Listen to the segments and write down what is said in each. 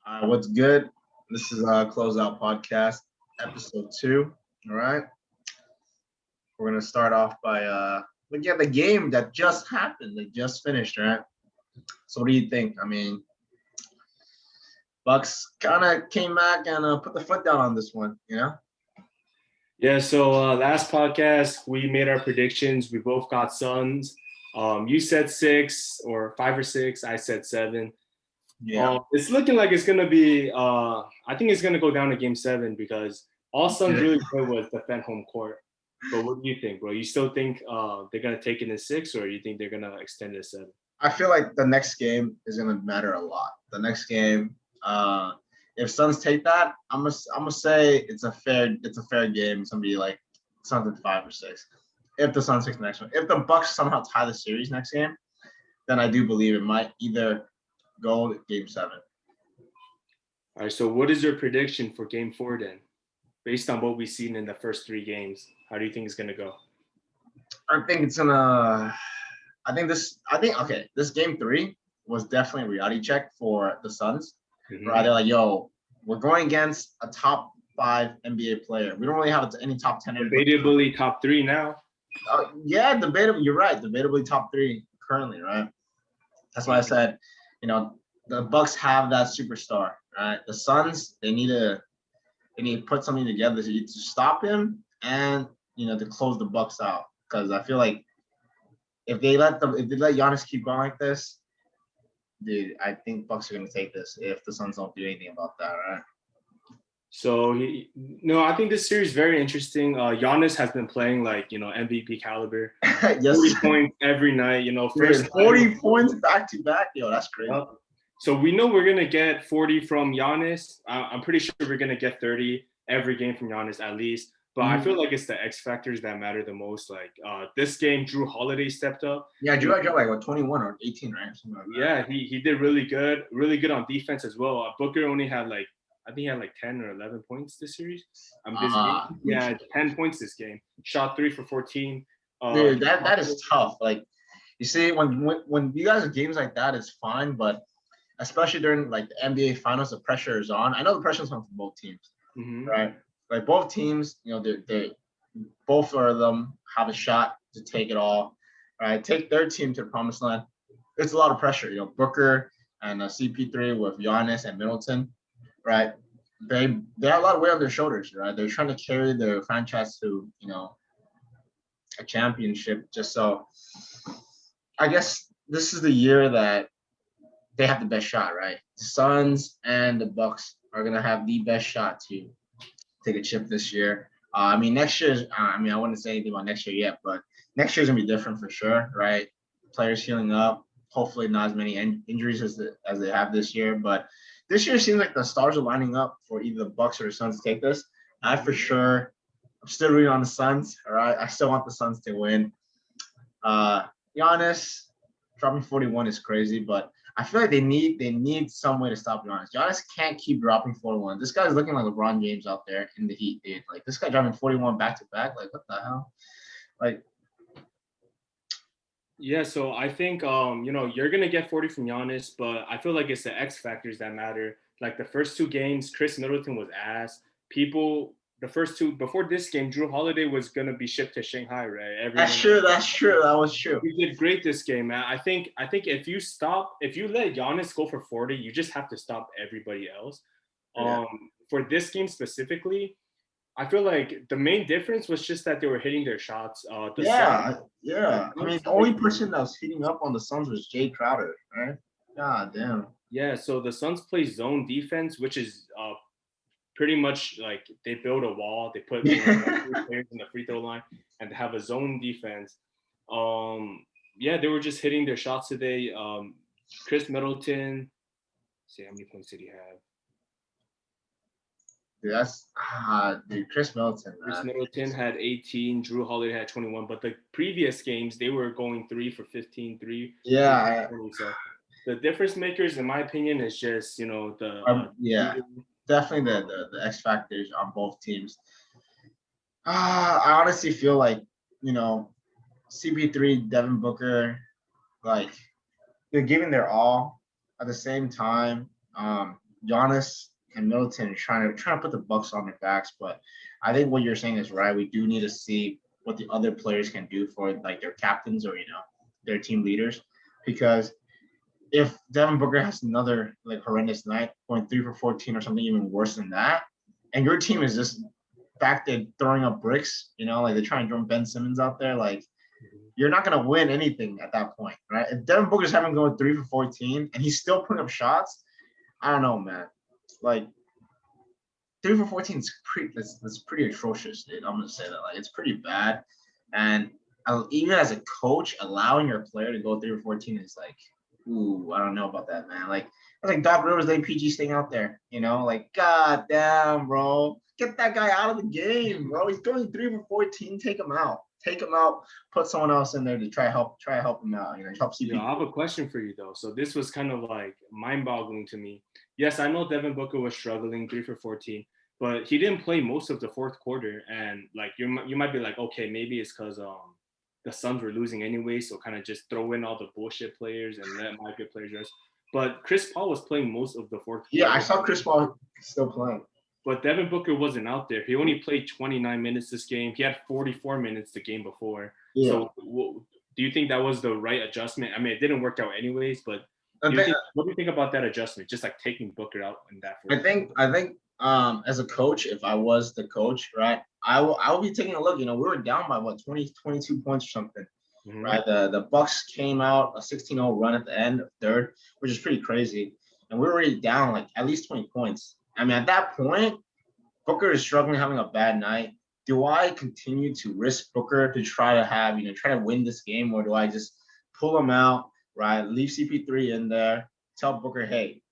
What's good? This is Closeout Podcast, episode 2. All right. We're going to start off by looking at the game that just happened, that just finished, right? So, what do you think? I mean, Bucks kind of came back and put the foot down on this one, you know? Yeah, so last podcast we made our predictions. We both got Suns. You said 6 or 5 or 6. I said 7. Yeah. It's looking like it's gonna be. I think it's gonna go down to Game 7 because all Suns really did was defend home court. But what do you think, bro? You still think they're gonna take it in 6, or you think they're gonna extend it to 7? I feel like the next game is going to matter a lot. The next game, if Suns take that, I'm gonna say it's a fair game. It's gonna be like something 5 or 6. If the Suns take the next one, if the Bucks somehow tie the series next game, then I do believe it might either go Game 7. All right. So what is your prediction for Game 4 then, based on what we've seen in the first 3 games? How do you think it's gonna go? I think it's gonna. This Game 3 was definitely a reality check for the Suns. Mhm. Right, they're like, yo, we're going against a top 5 NBA player. We don't really have any top 10. Debatably top 3 now. Yeah, debatably. You're right. Debatably top 3 currently, right? That's why I said, the Bucks have that superstar, right? The Suns, they need to put something together to stop him and to close the Bucks out. Because I feel like if they let Giannis keep going like this, dude, I think Bucks are gonna take this if the Suns don't do anything about that, right? So I think this series is very interesting. Giannis has been playing like MVP caliber, Yes. 40 points every night. First 40 points back to back. Yo, that's crazy. So we know we're gonna get 40 from Giannis. I'm pretty sure we're gonna get 30 every game from Giannis at least. But I feel like it's the X factors that matter the most. Like this game, Drew Holiday stepped up. Yeah, Drew got like 21 or 18, right? Yeah, he did really good on defense as well. Booker only had I think he had 10 or 11 points this series. This game. Yeah, 10 points this game. Shot 3 for 14. Dude, that is tough. Like, you see, when you guys have games like that, it's fine, but especially during the NBA Finals, the pressure is on. I know the pressure is on for both teams, right? Like both teams, they both of them have a shot to take it all, right? Take their team to the promised land. It's a lot of pressure. Booker and CP3 with Giannis and Middleton, right? They have a lot of weight on their shoulders, right? They're trying to carry their franchise to a championship. Just so, I guess this is the year that they have the best shot, right? The Suns and the Bucks are gonna have the best shot to take a chip this year. Next year's. I wouldn't say anything about next year yet, but next year's gonna be different for sure, right? Players healing up. Hopefully, not as many injuries as they have this year. But this year seems like the stars are lining up for either the Bucks or the Suns to take this. I'm still rooting on the Suns. All right, I still want the Suns to win. Giannis dropping 41 is crazy, but I feel like they need some way to stop Giannis. Giannis can't keep dropping 41. This guy's looking like LeBron James out there in the Heat, dude. Like, this guy dropping 41 back to back. Like, what the hell? Like, yeah. So I think you're gonna get 40 from Giannis, but I feel like it's the X factors that matter. Like the first 2 games, Chris Middleton was ass. The first 2 before this game, Drew Holiday was gonna be shipped to Shanghai, right? that's true. That was true. He did great this game, man. I think if you let Giannis go for 40, you just have to stop everybody else. Yeah. For this game specifically, I feel like the main difference was just that they were hitting their shots. Yeah. The only person that was heating up on the Suns was Jay Crowder, right? God damn. Yeah, so the Suns play zone defense, which is pretty much like they build a wall. They put players in the free throw line and they have a zone defense. They were just hitting their shots today. Chris Middleton, let's see how many points did he have? Dude, that's Chris Middleton. Chris Middleton had 18. Drew Holiday had 21. But the previous games, they were going 3 for 15, 3. Yeah. So the difference makers, in my opinion, is just definitely the X factors on both teams. I honestly feel like CP3, Devin Booker, like they're giving their all at the same time. Giannis and Middleton are trying to put the Bucks on their backs, but I think what you're saying is right. We do need to see what the other players can do for like their captains or their team leaders, because if Devin Booker has another like horrendous night, going 3 for 14 or something even worse than that, and your team is just back there throwing up bricks, like they're trying to throw Ben Simmons out there, like you're not gonna win anything at that point, right? If Devin Booker's having going 3 for 14 and he's still putting up shots, I don't know, man. Like 3 for 14 is that's pretty atrocious, dude. I'm gonna say that, like it's pretty bad, and even as a coach, allowing your player to go 3 for 14 is like, ooh, I don't know about that, man. Like I was like Doc Rivers letting PG staying out there, like god damn, bro, get that guy out of the game, bro. He's going 3 for 14. Take him out. Take him out. Put someone else in there to try to help him out. Help CP. I have a question for you though. So this was kind of like mind-boggling to me. Yes, I know Devin Booker was struggling 3 for 14, but he didn't play most of the fourth quarter. And like you might be like, okay, maybe it's because the Suns were losing anyway, so kind of just throw in all the bullshit players and let my good players rest. But Chris Paul was playing most of the fourth quarter. Yeah, I saw Chris Paul still playing. But Devin Booker wasn't out there. He only played 29 minutes this game. He had 44 minutes the game before. Yeah. So do you think that was the right adjustment? I mean, it didn't work out anyways, but what do you think about that adjustment? Just like taking Booker out in that. I think as a coach, if I was the coach, right, I will be taking a look. We were down by 20, 22 points or something. Mm-hmm. Right. The Bucks came out a 16-0 run at the end of third, which is pretty crazy. And we were already down like at least 20 points. I mean, at that point, Booker is struggling, having a bad night. Do I continue to risk Booker to try to win this game, or do I just pull him out, right? Leave CP3 in there, tell Booker, hey,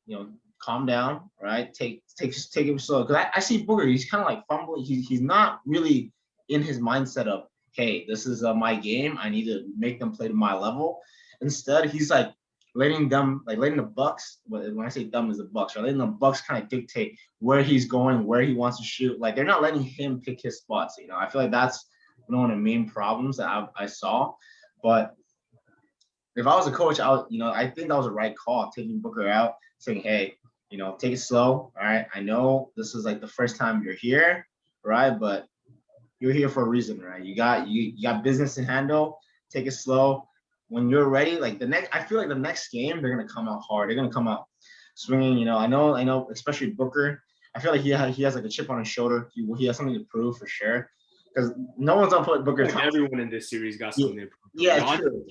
calm down, right? Take him slow. Because I see Booker, he's kind of like fumbling. He's not really in his mindset of, hey, this is my game. I need to make them play to my level. Instead, he's like letting the Bucks, when I say them is the Bucks, right? Letting the Bucks kind of dictate where he's going, where he wants to shoot. Like they're not letting him pick his spots. I feel like that's one of the main problems that I saw. But if I was a coach, I think that was the right call, taking Booker out, saying, hey, take it slow. All right. I know this is like the first time you're here, right? But you're here for a reason, right? You got business to handle. Take it slow. When you're ready, I feel like the next game they're gonna come out hard. They're gonna come out swinging. I know, especially Booker. I feel like he has like a chip on his shoulder. He has something to prove for sure. Because no one's gonna put Booker. Like everyone in this series got something to prove. Yeah, true.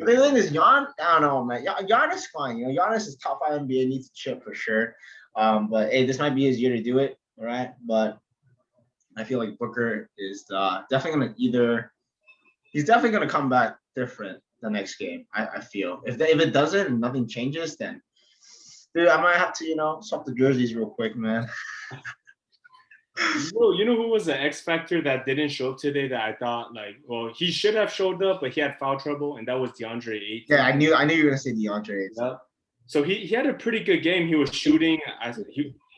The thing is, I don't know, man. Giannis fine. Giannis is top 5 NBA, needs a chip for sure. But hey, this might be his year to do it. All right, but I feel like Booker is definitely gonna come back different the next game. I feel if it doesn't and nothing changes, then dude, I might have to swap the jerseys real quick, man. You know who was the X factor that didn't show up today that I thought he should have showed up, but he had foul trouble, and that was DeAndre Ayton. Yeah, I knew you were gonna say DeAndre Ayton. Yeah. So he had a pretty good game. He was shooting.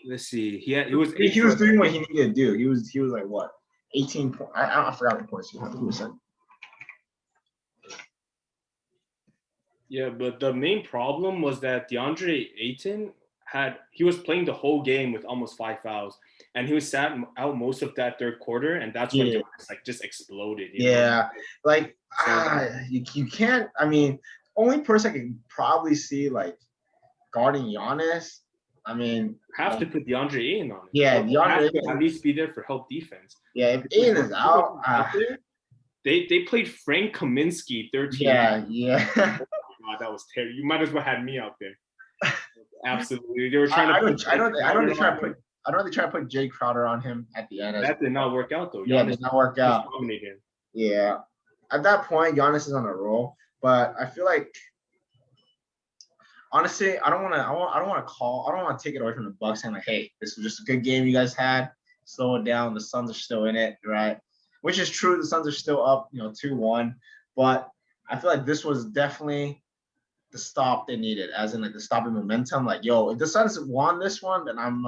Let's see. He was doing what he needed to do. He was like what, 18 points. I forgot the points he was saying. Yeah, but the main problem was that DeAndre Ayton he was playing the whole game with almost 5 fouls, and he was sat out most of that third quarter, and that's when just exploded. Yeah, you can't. I mean, only person I can probably see guarding Giannis. I mean, have to put DeAndre Ayton on it. Yeah, DeAndre Ayton at least be there for help defense. Yeah, if Ayton is out, they played Frank Kaminsky 13. Yeah. Oh my God, that was terrible. You might as well have me out there. Absolutely, they were trying to. I know they try to put Jay Crowder on him at the end. That did not work out though. Yeah, it did not work out. Yeah, at that point, Giannis is on a roll, but I feel like honestly, I don't want to take it away from the Bucks saying hey, this was just a good game you guys had. Slow it down. The Suns are still in it, right? Which is true. The Suns are still up, 2-1, but I feel like this was definitely the stop they needed, as in the stop in momentum. If the Suns won this one, then I'm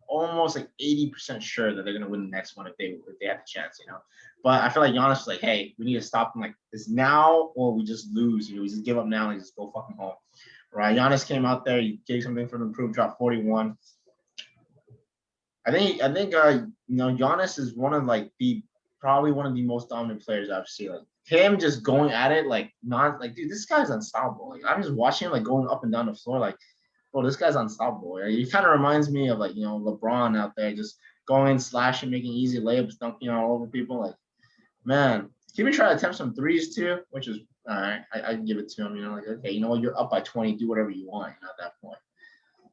almost 80% sure that they're gonna win the next one if they have the chance, But I feel like Giannis was hey, we need to stop them this now, or we just lose. We just give up now and just go fucking home. right? Giannis came out there, he gave something for the improve, dropped 41. I think Giannis is one of like probably one of the most dominant players I've seen. Like him just going at it, like not like dude, this guy's unstoppable. Like I'm just watching him like going up and down the floor, like, bro, this guy's unstoppable. Like, he kind of reminds me of like LeBron out there just going, slashing, making easy layups, dunking all over people. Like, man, he even try to attempt some threes too, which is all right. I give it to him. Like, okay, you're up by 20, do whatever you want. At that point.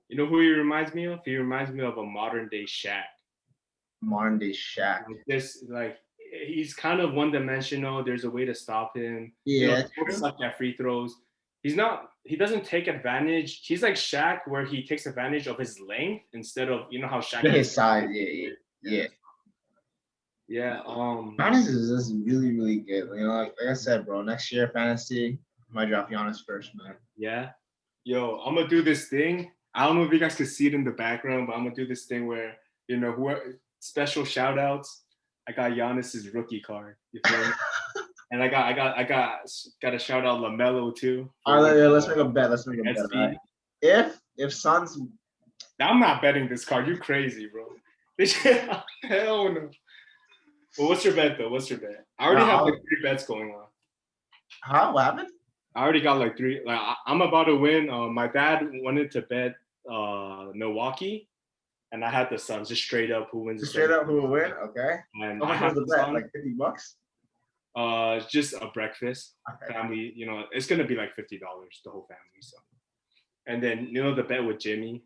You know who he reminds me of? He reminds me of a modern day Shaq. Modern day Shaq. He's kind of one dimensional. There's a way to stop him. Yeah, suck at free throws. He doesn't take advantage. He's like Shaq, where he takes advantage of his length instead of how Shaq his size. Yeah. Giannis is just really, really good. Like I said, bro, next year fantasy, I might drop Giannis first, man. Yeah. Yo, I'm gonna do this thing. I don't know if you guys can see it in the background, but I'm gonna do this thing where special shout outs. I got Giannis's rookie card. You feel me? And I got to shout out LaMelo too. All right, let's make a bet. Right? If Suns, I'm not betting this card. You crazy, bro? Hell no. Well, what's your bet though? I already have like 3 bets going on. Huh? What happened? I already got like 3. Like I'm about to win. My dad wanted to bet Milwaukee, and I had the Suns. Just straight up who wins. Straight up who will win? Okay. And how much was the bet? Like $50? Just a breakfast. Okay. Family. It's gonna be like $50 the whole family. So, and then the bet with Jimmy.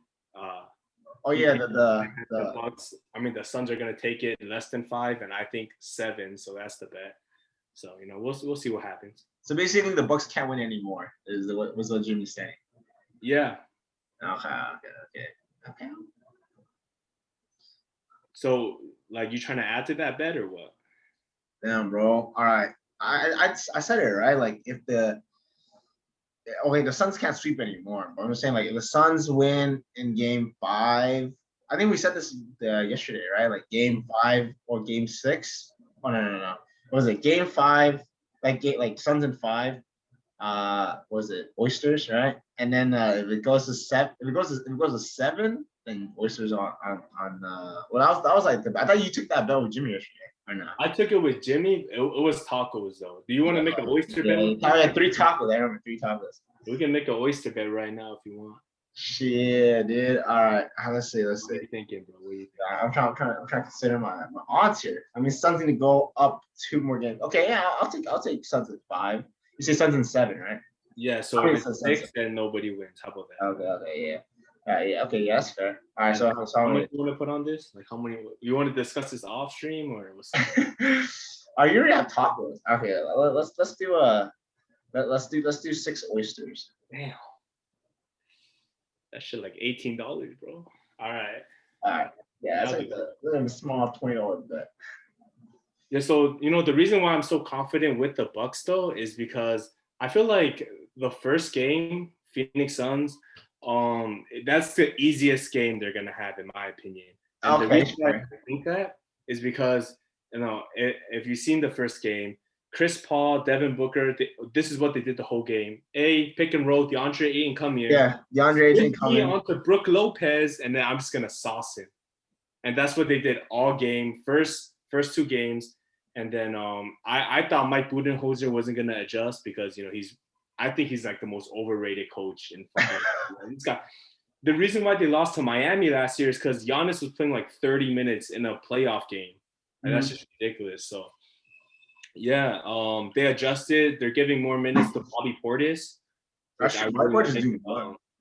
Oh yeah, the Bucks. I mean, the Suns are gonna take it less than 5, and I think 7. So that's the bet. So we'll see what happens. So basically, the Bucks can't win anymore. Was what Jimmy's saying. Yeah. Okay. So, like, you trying to add to that bet or what? Damn, bro. All right. I said it right. Like, if the Suns can't sweep anymore. But I'm just saying, like, if the Suns win in Game 5, I think we said this yesterday, right? Like Game 5 or Game 6. Oh no. What was it? Game 5, like Suns in 5. Was it Oysters, right? And then if it goes to 7, then Oysters on. Well, that was like I thought you took that bet with Jimmy yesterday. Or not? I took it with Jimmy. It was tacos though. Do you want to make an oyster bet? I had 3 tacos. I remember 3 tacos. We can make an oyster bet right now if you want. Shit, dude. All right. Let's see. What are you thinking, bro? I'm trying to consider my odds here. I mean, Suns need to go up 2 more games. Okay, yeah, I'll take Suns at 5. You say Suns in 7, right? Yeah. So if it's 6, then nobody wins. How about that? Okay, yeah. Okay, yeah, that's fair. All right, so how many you want to put on this? Like, how many? You want to discuss this off stream or what's? Oh, you already have tacos. Okay, let's do 6 oysters. Damn. That shit like $18, bro. All right. Yeah, that's like a small $20 bet. Yeah, so the reason why I'm so confident with the Bucks though is because I feel like the first game, Phoenix Suns, that's the easiest game they're gonna have in my opinion. And the reason why I think that is because if you've seen the first game, Chris Paul, Devin Booker, this is what they did the whole game. Pick and roll, DeAndre Ayton come here. Yeah, DeAndre Ayton come in. Onto Brook Lopez, and then I'm just going to sauce him. And that's what they did all game, first 2 games. And then I thought Mike Budenholzer wasn't going to adjust because, I think he's like the most overrated coach in football. The reason why they lost to Miami last year is because Giannis was playing like 30 minutes in a playoff game. And that's just ridiculous. So, yeah, they adjusted. They're giving more minutes to Bobby Portis.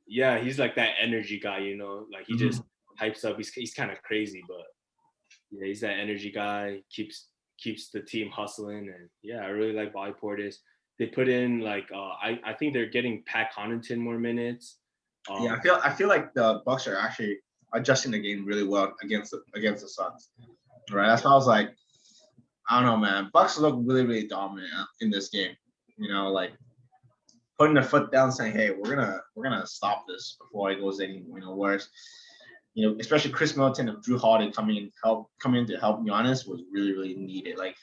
Yeah, he's like that energy guy, like he just hypes up. He's kind of crazy, but yeah, he's that energy guy. Keeps the team hustling, and yeah, I really like Bobby Portis. They put in like I think they're getting Pat Connaughton more minutes. Yeah, I feel like the Bucks are actually adjusting the game really well against the Suns. Right, that's why I was like, I don't know, man. Bucks look really, really dominant in this game. Like putting their foot down, saying, "Hey, we're gonna stop this before it goes any worse." Especially Chris Middleton and Drew Holiday coming in to help Giannis was really, really needed. Like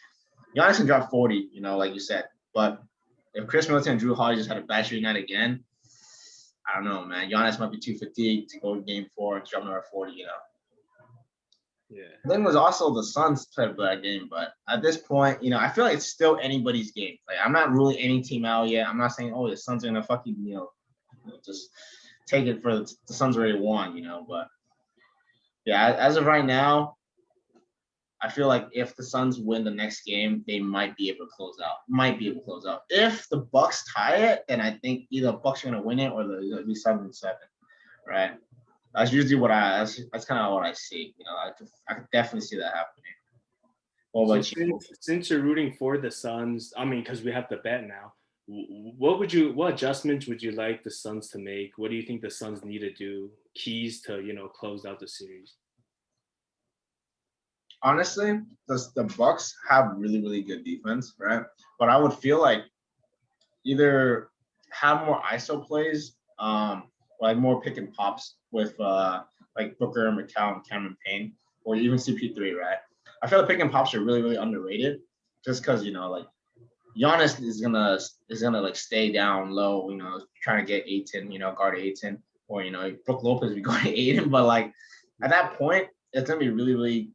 Giannis can drop 40, like you said, but if Chris Middleton and Drew Holiday just had a bad shooting night again, I don't know, man. Giannis might be too fatigued to go to game 4, jump number 40, Yeah. Then was also the Suns played for that game, but at this point, I feel like it's still anybody's game. Like I'm not ruling any team out yet. I'm not saying, oh, the Suns are gonna fucking, just take it for the Suns already won, But yeah, as of right now, I feel like if the Suns win the next game, they might be able to close out. If the Bucks tie it, then I think either Bucks are gonna win it or they'll be 7-7, right? That's usually that's kind of what I see. I could definitely see that happening. So since you're rooting for the Suns, I mean, because we have the bet now, what adjustments would you like the Suns to make? What do you think the Suns need to do? Keys to close out the series. Honestly, the Bucks have really, really good defense, right? But I would feel like either have more ISO plays, like more pick and pops with like Booker, McCown, Cameron Payne, or even CP3, right? I feel like pick and pops are really, really underrated, just because like Giannis is gonna like stay down low, trying to get Ayton, guard Ayton, or Brook Lopez be guarding Ayton, but like at that point, it's gonna be really, really.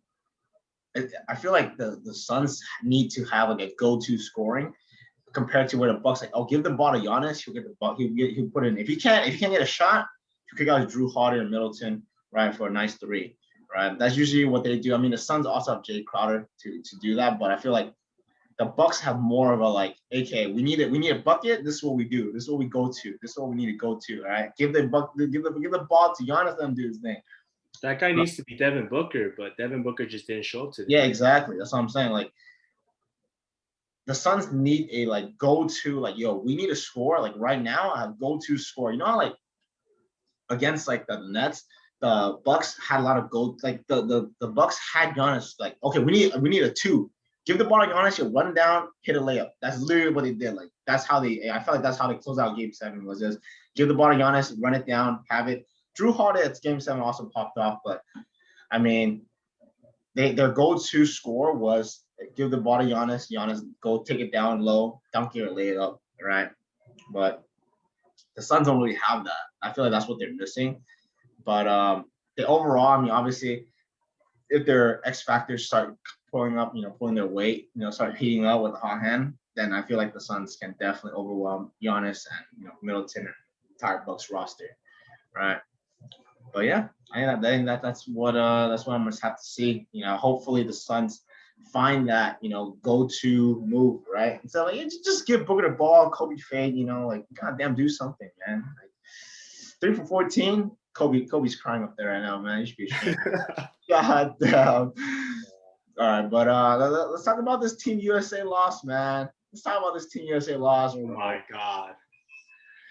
I feel like the Suns need to have like a go-to scoring compared to where the Bucks like, oh, give the ball to Giannis, he'll get the ball, he'll put in. If he can't get a shot, he'll kick out Drew Holiday and Middleton, right, for a nice 3, right? That's usually what they do. I mean, the Suns also have Jay Crowder to do that, but I feel like the Bucks have more of a like, okay, we need a bucket. This is what we do. This is what we go to. This is what we need to go to. All right, give the ball to Giannis. Let him do his thing. That guy needs to be Devin Booker, but Devin Booker just didn't show up today. Yeah, exactly. That's what I'm saying. Like, the Suns need a like go-to, like, yo, we need a score. Like right now, a go-to score. Like against like the Nets, the Bucks had a lot of like the Bucks had Giannis like, okay, we need a 2. Give the ball to Giannis, you run down, hit a layup. That's literally what they did. Like I felt like that's how they closed out Game 7 was just give the ball to Giannis, run it down, have it. Drew Holiday at Game 7 also popped off, but I mean, their go-to score was give the ball to Giannis, go take it down low, dunk it or lay it up, right? But the Suns don't really have that. I feel like that's what they're missing. But overall, I mean, obviously, if their X factors start pulling up, pulling their weight, start heating up with a hot hand, then I feel like the Suns can definitely overwhelm Giannis and Middleton and entire Bucks roster, right? But yeah, I think that's what I'm gonna have to see. Hopefully the Suns find that go-to move, right? And so like just give Booker the ball, Kobe fade, like goddamn do something, man. Like 3 for 14, Kobe's crying up there right now, man. You should be ashamed. God damn. All right, but let's talk about this Team USA loss, man. Let's talk about this Team USA loss. Oh my God.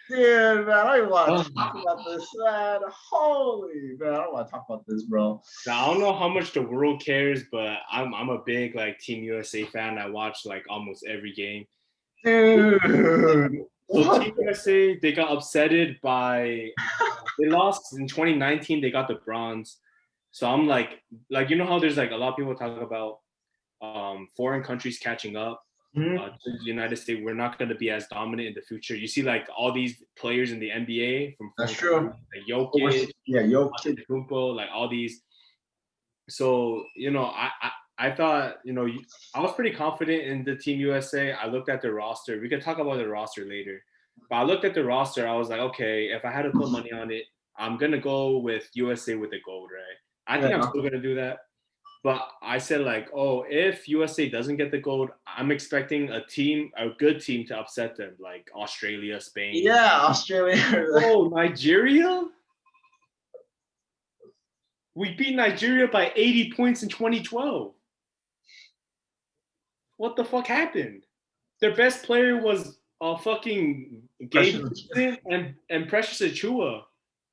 Dude, man, I don't even want to talk about this, man. Holy, man, I don't want to talk about this, bro. Now, I don't know how much the world cares, but I'm a big like Team USA fan. I watch like almost every game. Dude. So Team USA, they got upsetted they lost in 2019. They got the bronze. So I'm like how there's like a lot of people talk about foreign countries catching up. To the United States, we're not going to be as dominant in the future. You see, like all these players in the NBA from that's true. Like Jokic, Jokic, like all these. So I thought I was pretty confident in the Team USA. I looked at the roster. We could talk about the roster later, but I looked at the roster. I was like, okay, if I had to put money on it, I'm gonna go with USA with the gold, right? I think I'm still gonna do that. But I said like, oh, if USA doesn't get the gold, I'm expecting a good team to upset them, like Australia, Spain. Yeah, Australia. Oh, Nigeria? We beat Nigeria by 80 points in 2012. What the fuck happened? Their best player was fucking Gabe and Precious Achua.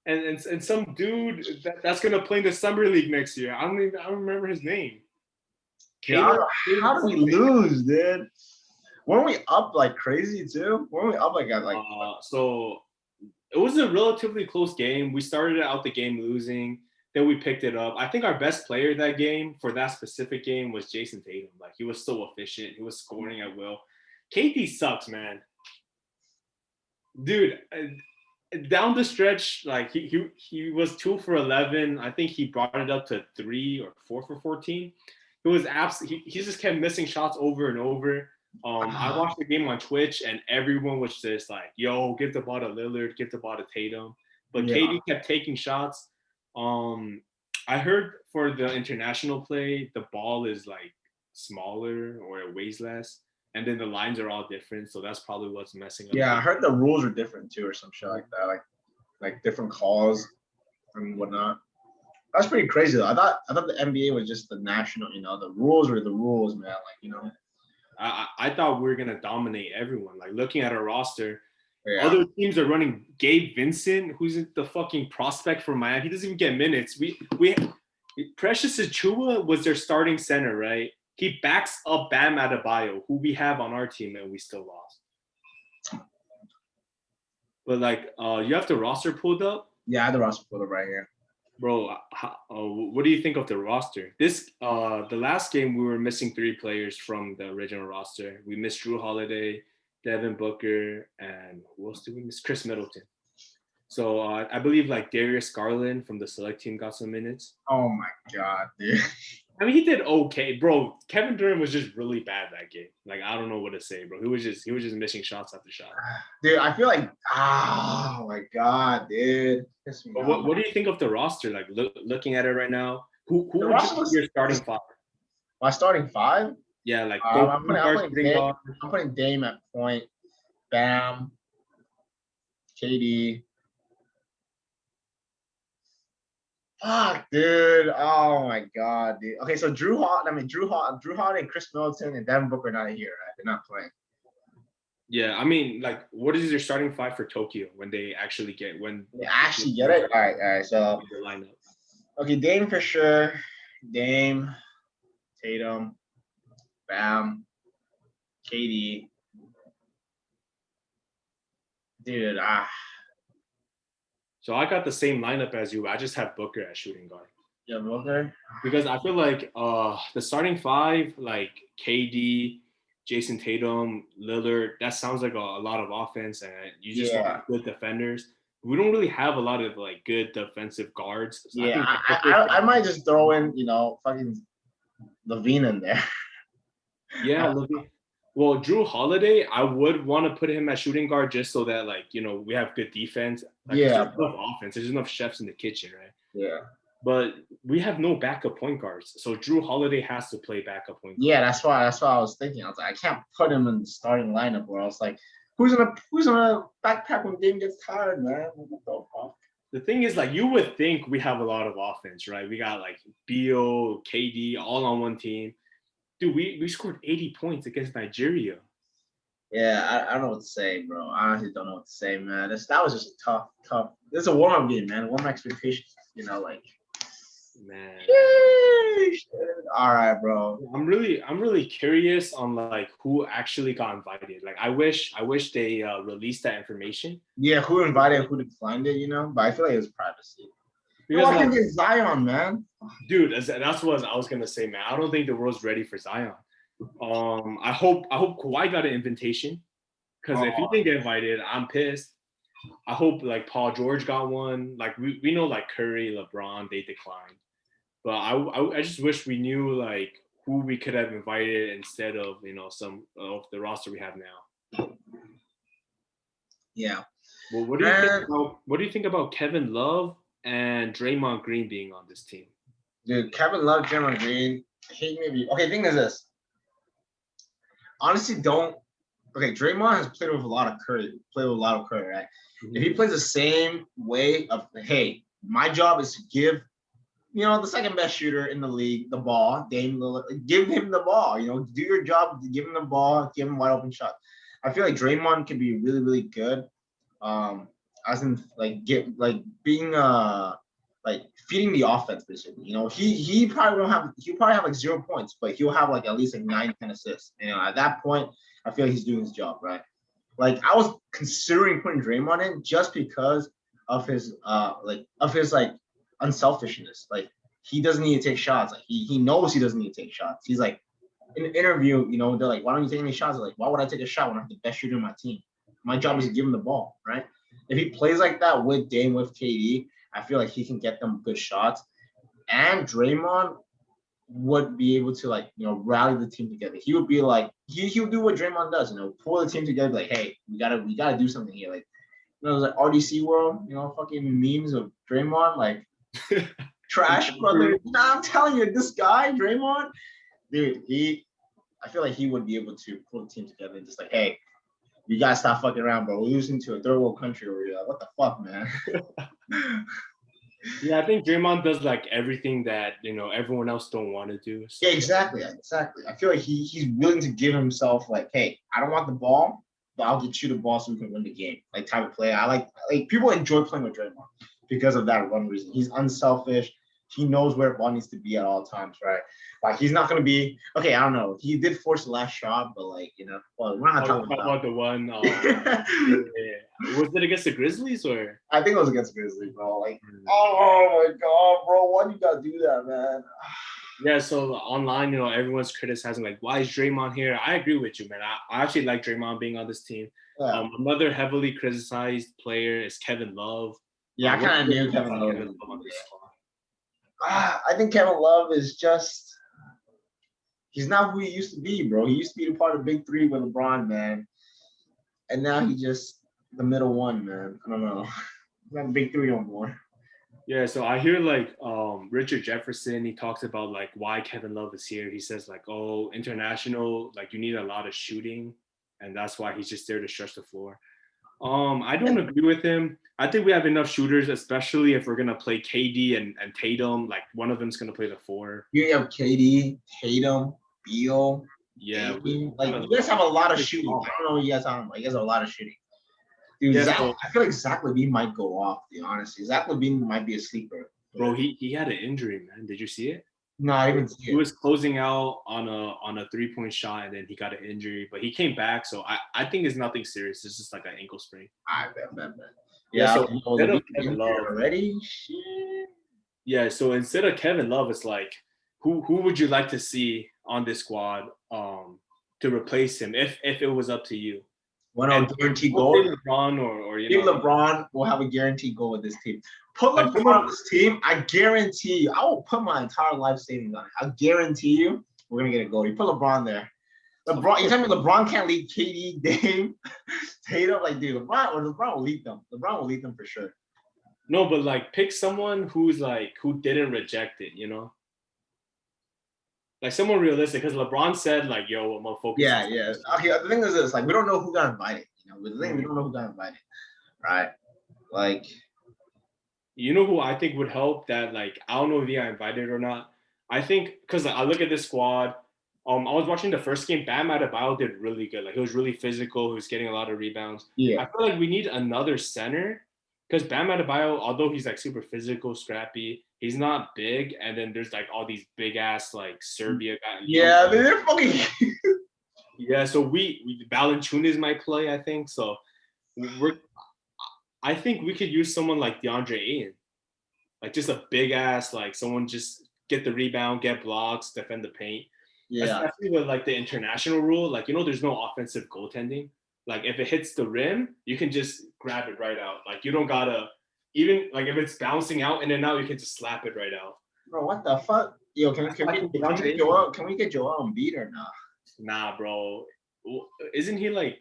And some dude that's gonna play in the summer league next year. I don't remember his name. How did we lose, dude? Weren't we up like crazy too? Weren't we up like so it was a relatively close game. We started out the game losing, then we picked it up. I think our best player that game for that specific game was Jason Tatum. Like he was so efficient, he was scoring at will. KD sucks, man. Dude. down the stretch, like he was 2 for 11. I think he brought it up to 3 or 4 for 14. It was he just kept missing shots over and over. I watched the game on Twitch and everyone was just like, "Yo, give the ball to Lillard, give the ball to Tatum." But KD kept taking shots. I heard for the international play, the ball is like smaller or it weighs less, and then the lines are all different. So that's probably what's messing up. Yeah, I heard the rules are different too, or some shit like that, like different calls and whatnot. That's pretty crazy though. I thought the NBA was just the national, the rules were the rules, man. Like, I thought we were gonna dominate everyone. Like looking at our roster, yeah. Other teams are running Gabe Vincent, who's the fucking prospect from Miami. He doesn't even get minutes. We Precious Achiuwa was their starting center, right? He backs up Bam Adebayo, who we have on our team, and we still lost. But like, you have the roster pulled up? Yeah, I have the roster pulled up right here. Bro, what do you think of the roster? The last game we were missing 3 players from the original roster. We missed Drew Holiday, Devin Booker, and who else did we miss? Chris Middleton. So I believe like Darius Garland from the select team got some minutes. Oh my god, dude. I mean, he did okay, bro. Kevin Durant was just really bad that game. Like, I don't know what to say, bro. He was just missing shots after shot. Dude, I feel like, oh my god, dude. But what do you think of the roster? Like, looking at it right now, who would you be your starting 5? My starting 5? Yeah, like I'm putting Dame at point. Bam. KD. Fuck, dude. Oh my god, dude. Okay, so Drew Holiday and Chris Middleton and Devin Booker are not here, right? They're not playing. Yeah, I mean, like, what is your starting 5 for Tokyo when they actually get it? All right. So the lineup. Okay, Dame for sure. Dame, Tatum, Bam, KD. Dude, So I got the same lineup as you. I just have Booker at shooting guard. Yeah, Booker. Because I feel like the starting 5, like KD, Jason Tatum, Lillard, that sounds like a lot of offense, and you just want good defenders. We don't really have a lot of like good defensive guards. So I might just throw in, fucking LaVine in there. Yeah, LaVine. Well, Drew Holiday, I would want to put him at shooting guard just so that, like, we have good defense. Like, there's enough offense. There's enough chefs in the kitchen, right? Yeah. But we have no backup point guards, so Drew Holiday has to play backup point guard. Yeah, that's why I was thinking. I was like, I can't put him in the starting lineup. Where I was like, who's gonna backpack when Dame gets tired, man? What the fuck? The thing is, like, you would think we have a lot of offense, right? We got like Beal, KD, all on one team. Dude, we scored 80 points against Nigeria. Yeah, I don't know what to say, bro. I honestly don't know what to say, man. That was just a tough. This is a warm-up game, man. Warm expectations, like. Man. Sheesh. All right, bro. I'm really curious on like who actually got invited. Like, I wish they released that information. Yeah, who invited, who declined it, But I feel like it was privacy. Because I can get Zion, man. Dude, that's what I was gonna say, man. I don't think the world's ready for Zion. I hope Kawhi got an invitation, because if he didn't get invited, I'm pissed. I hope like Paul George got one. Like we know like Curry, LeBron, they declined. But I just wish we knew like who we could have invited instead of some of the roster we have now. Yeah. Well, what do you think about Kevin Love and Draymond Green being on this team? Dude, Kevin Love, Draymond Green, okay, thing is this. Honestly, Draymond has played with a lot of Curry, right? Mm-hmm. If he plays the same way of, hey, my job is to give, the second best shooter in the league the ball, Dame Lillard, give him the ball, do your job, give him the ball, give him wide open shots. I feel like Draymond can be really, really good. As in being like feeding the offense basically. He probably have like 0 points, but he'll have like at least like 9-10 assists. At that point, I feel like he's doing his job, right? Like, I was considering putting Draymond in just because of his unselfishness. Like, he doesn't need to take shots. Like, he knows he doesn't need to take shots. He's like, in an interview, they're like, why don't you take any shots? They're like, why would I take a shot when I have the best shooter on my team? My job is to give him the ball, right? If he plays like that with Dame, with KD, I feel like he can get them good shots. And Draymond would be able to rally the team together. He would be like he would do what Draymond does, pull the team together. Like, hey, we gotta do something here. Like, like RDC World, fucking memes of Draymond, like trash brother. Nah, I'm telling you, this guy Draymond, dude, I feel like he would be able to pull the team together and just like, hey, you gotta stop fucking around, bro. We're losing to a third world country over here. Like, what the fuck, man? Yeah, I think Draymond does like everything that everyone else don't want to do. So. Yeah, exactly. I feel like he's willing to give himself like, hey, I don't want the ball, but I'll get you the ball so we can win the game. Like type of play. I like people enjoy playing with Draymond because of that one reason. He's unselfish. He knows where the ball needs to be at all times, right? Like he's not gonna be okay. I don't know. He did force the last shot, but well, we're not talking about the one. Was it against the Grizzlies or? I think it was against the Grizzlies, bro. Like, oh my god, bro, why do you gotta do that, man? Yeah, so online, everyone's criticizing like, why is Draymond here? I agree with you, man. I actually like Draymond being on this team. Yeah. Another heavily criticized player is Kevin Love. Yeah, I kind of knew Kevin Love on this squad. I think Kevin Love is just, he's not who he used to be, bro. He used to be a part of Big Three with LeBron, man. And now he just the middle one, man. I don't know. He's not Big Three no more. Yeah, so I hear like Richard Jefferson, he talks about like why Kevin Love is here. He says like, oh, international, like you need a lot of shooting, and that's why he's just there to stretch the floor. I don't agree with him. I think we have enough shooters, especially if we're gonna play KD and Tatum. Like one of them's gonna play the 4. You have KD, Tatum, Beal. Yeah, you guys have a lot of shooting. I don't know what you guys talking about. You guys have a lot of shooting. Dude, yeah, I feel like Zach LaVine might go off, to be honest. Zach LaVine might be a sleeper. Bro, he had an injury, man. Did you see it? No, I didn't see it. He was closing out on a 3-point shot, and then he got an injury, but he came back. So I think it's nothing serious. It's just like an ankle sprain. I bet. Yeah, so instead of Kevin Love already. Yeah, so instead of Kevin Love, it's like who would you like to see on this squad to replace him if it was up to you? One on guaranteed goal. LeBron or LeBron will have a guaranteed goal with this team. Put LeBron on this team, I guarantee you. I will put my entire life savings on it. I guarantee you, we're gonna get a goal. You put LeBron there. LeBron, you tell me LeBron can't lead KD, Dame, Tatum? Like, dude, LeBron will lead them. LeBron will lead them for sure. No, but like, pick someone who didn't reject it. Like someone realistic, because LeBron said, like, yo, I'm gonna focus. Yeah. Okay, the thing is this, like, we don't know who got invited. The thing, we don't know who got invited, right? Like, you know who I think would help that, like, I don't know if he got invited or not. I think, because I look at this squad, I was watching the first game, Bam Adebayo did really good. Like, he was really physical. He was getting a lot of rebounds. Yeah. I feel like we need another center, because Bam Adebayo, although he's, like, super physical, scrappy, he's not big, and then there's like all these big ass like Serbia guys. Yeah, they're fucking. Yeah, so we Valanciunas might play, I think. So I think we could use someone like DeAndre Ayton, like just a big ass, like someone just get the rebound, get blocks, defend the paint. Yeah, especially with like the international rule, like there's no offensive goaltending. Like if it hits the rim, you can just grab it right out. Like you don't gotta. Even like if it's bouncing out in and out, you can just slap it right out. Bro, what the fuck? Yo, can we get Joel Embiid or not? Nah, bro. Isn't he like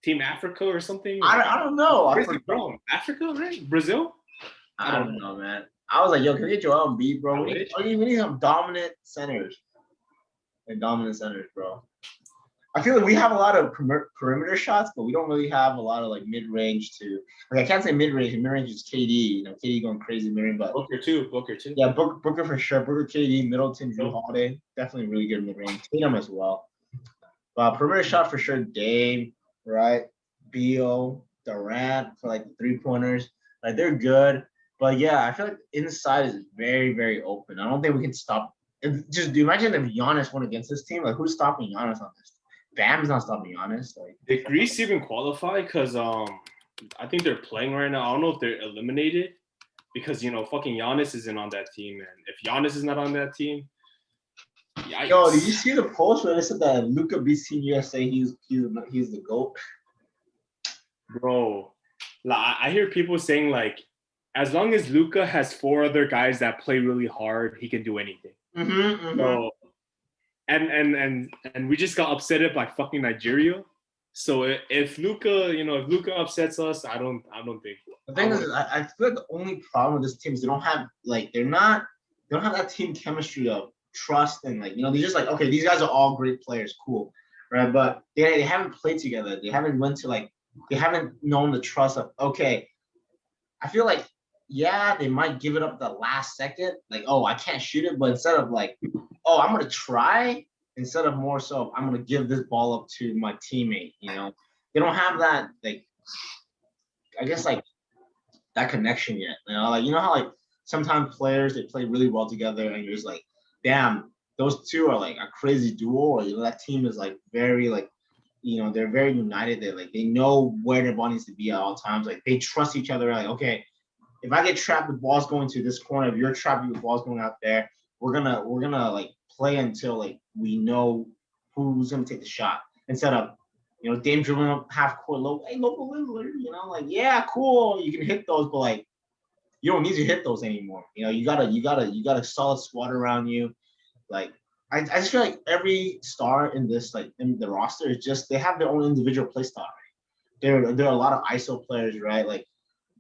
Team Africa or something? I don't know. Where's he from? Africa, right? Brazil? I don't know, man. I was like, yo, can we get Joel Embiid, bro? We need some dominant centers. And dominant centers, bro. I feel like we have a lot of perimeter shots, but we don't really have a lot of like mid-range to. Like I can't say mid-range. Mid-range is KD. KD going crazy mid-range, but Booker too. Yeah, Booker for sure. Booker, KD, Middleton, Drew Holiday, definitely really good mid-range. Tatum as well. But perimeter shot for sure. Dame, right? Beal, Durant for like the 3-pointers. Like they're good, but yeah, I feel like inside is very, very open. I don't think we can stop. Just do imagine if Giannis went against this team. Like who's stopping Giannis on this? Bam's not stopping Giannis. Like, did Greece even qualify? Because I think they're playing right now. I don't know if they're eliminated because fucking Giannis isn't on that team, and if Giannis is not on that team, yikes. Yo, did you see the post where they said that Luka beats Team USA? He's the GOAT. Bro, Like, I hear people saying like, as long as Luka has 4 other guys that play really hard, he can do anything. So and we just got upset by fucking Nigeria. So if Luka, if Luka upsets us, I don't think. The thing is, I feel like the only problem with this team is they don't have they don't have that team chemistry of trust and they just like, okay, these guys are all great players, cool, right? But they haven't played together. They haven't went to they haven't known the trust of, okay, I feel like, yeah, they might give it up the last second, like, oh, I can't shoot it, but instead of like, oh, I'm gonna try, instead of more so, I'm gonna give this ball up to my teammate. They don't have that, like, I guess, like, that connection yet. How sometimes players, they play really well together, and you're just like, damn, those two are like a crazy duo, or that team is like very like, they're very united. They know where their ball needs to be at all times. Like, they trust each other. Like, okay, if I get trapped, the ball's going to this corner. If you're trapped, the ball's going out there. We're gonna like play until like we know who's gonna take the shot. Instead of Dame dribbling up half court, local Lillard, like, yeah, cool, you can hit those, but like you don't need to hit those anymore. You got a solid squad around you. Like, I just feel like every star in this, like, in the roster, is just, they have their own individual play style. There are a lot of ISO players, right? Like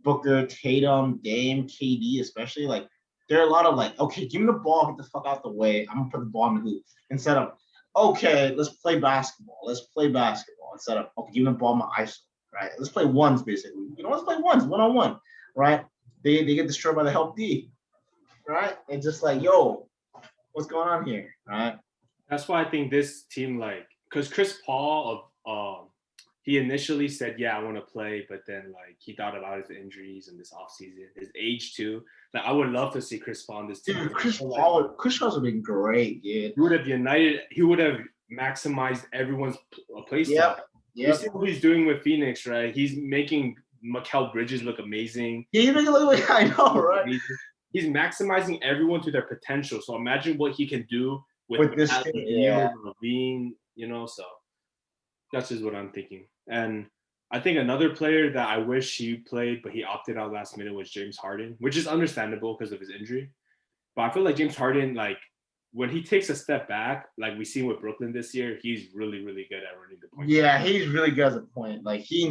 Booker, Tatum, Dame, KD, especially. Like, there are a lot of like, okay, give me the ball, get the fuck out the way. I'm gonna put the ball in the hoop. Instead of, okay, let's play basketball. Instead of, okay, give me the ball, my ISO, right? Let's play ones, basically. Let's play ones, one-on-one, right? They get destroyed by the help D, right? And just like, yo, what's going on here, right? That's why I think this team, like, because Chris Paul, he initially said, yeah, I want to play, but then like he thought about his injuries in this offseason, his age too. Like, I would love to see Chris Paul on this team. Dude, Chris Paul's have been great, dude. He would have united. He would have maximized everyone's play style. Yeah. You see what he's doing with Phoenix, right? He's making Mikal Bridges look amazing. He's making it look like, I know, right? He's maximizing everyone to their potential. So imagine what he can do with this team, yeah. Levine, so that's just what I'm thinking. And I think another player that I wish he played, but he opted out last minute, was James Harden, which is understandable because of his injury. But I feel like James Harden, like, when he takes a step back, like we seen with Brooklyn this year, he's really, really good at running the point. Yeah, he's really good as a point. Like, he's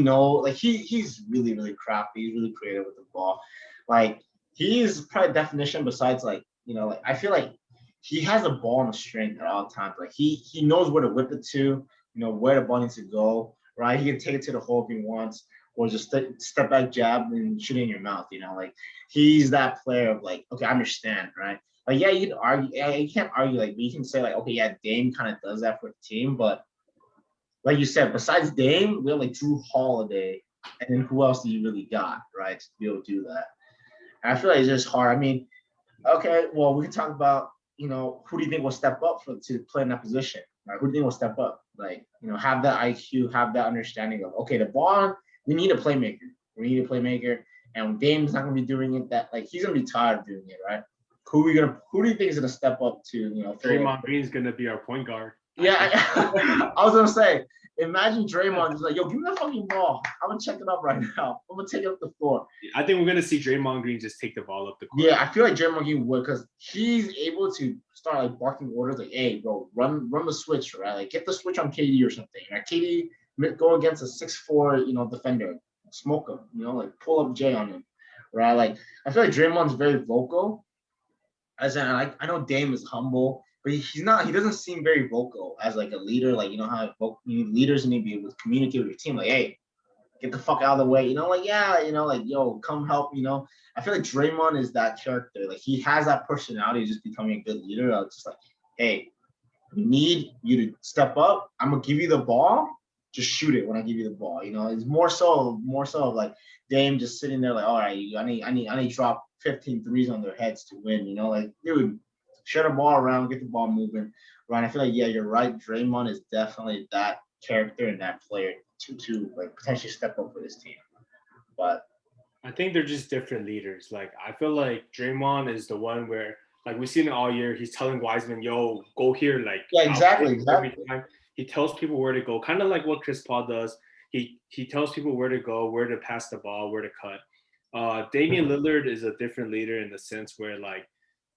really, really crafty. He's really creative with the ball. Like, he's probably definition besides, like, like, I feel like he has a ball on the string at all times. Like, he knows where to whip it to, where the ball needs to go, right? He can take it to the hole if he wants, or just step back jab and shoot it in your mouth, like, he's that player of like, okay, I understand, right? Like, yeah, you can argue. Yeah, you can't argue. Like, you can say like, okay, yeah, Dame kind of does that for the team, but like you said, besides Dame, we have like Jrue Holiday, and then who else do you really got, right, to be able to do that? And I feel like it's just hard. I mean, okay, well, we can talk about, who do you think will step up to play in that position? Right? Who do you think will step up? Like, have that IQ, have that understanding of, okay, the ball, we need a playmaker. And Dame's not gonna be doing it. That, like, he's gonna be tired of doing it, right? Who do you think is gonna step up to, Draymond Green's gonna be our point guard. Yeah, I was gonna say, imagine Draymond just like, yo, give me the fucking ball. I'm gonna check it up right now. I'm gonna take it up the floor. I think we're gonna see Draymond Green just take the ball up the court. Yeah, I feel like Draymond Green would, because he's able to start like barking orders like, hey, bro, run the switch, right? Like, get the switch on KD or something. Right? KD go against a 6'4", defender, smoke him, like pull up J on him, right? Like, I feel like Draymond's very vocal. As in, I know Dame is humble, but he's not. He doesn't seem very vocal as like a leader. Like, how leaders need to be able to communicate with your team. Like, hey, get the fuck out of the way. Like, yeah, like, yo, come help. I feel like Draymond is that character. Like, he has that personality of just becoming a good leader. Just like, hey, we need you to step up. I'm gonna give you the ball. Just shoot it when I give you the ball. It's more so of like Dame just sitting there like, all right, I need to drop 15 threes on their heads to win. Like, dude, share the ball around, get the ball moving, right? I feel like, yeah, you're right. Draymond is definitely that character and that player to like potentially step up for this team. But I think they're just different leaders. Like, I feel like Draymond is the one where, like, we've seen it all year. He's telling Wiseman, yo, go here. Like, yeah, exactly. Every time. He tells people where to go, kind of like what Chris Paul does. He tells people where to go, where to pass the ball, where to cut. Damian Lillard is a different leader in the sense where like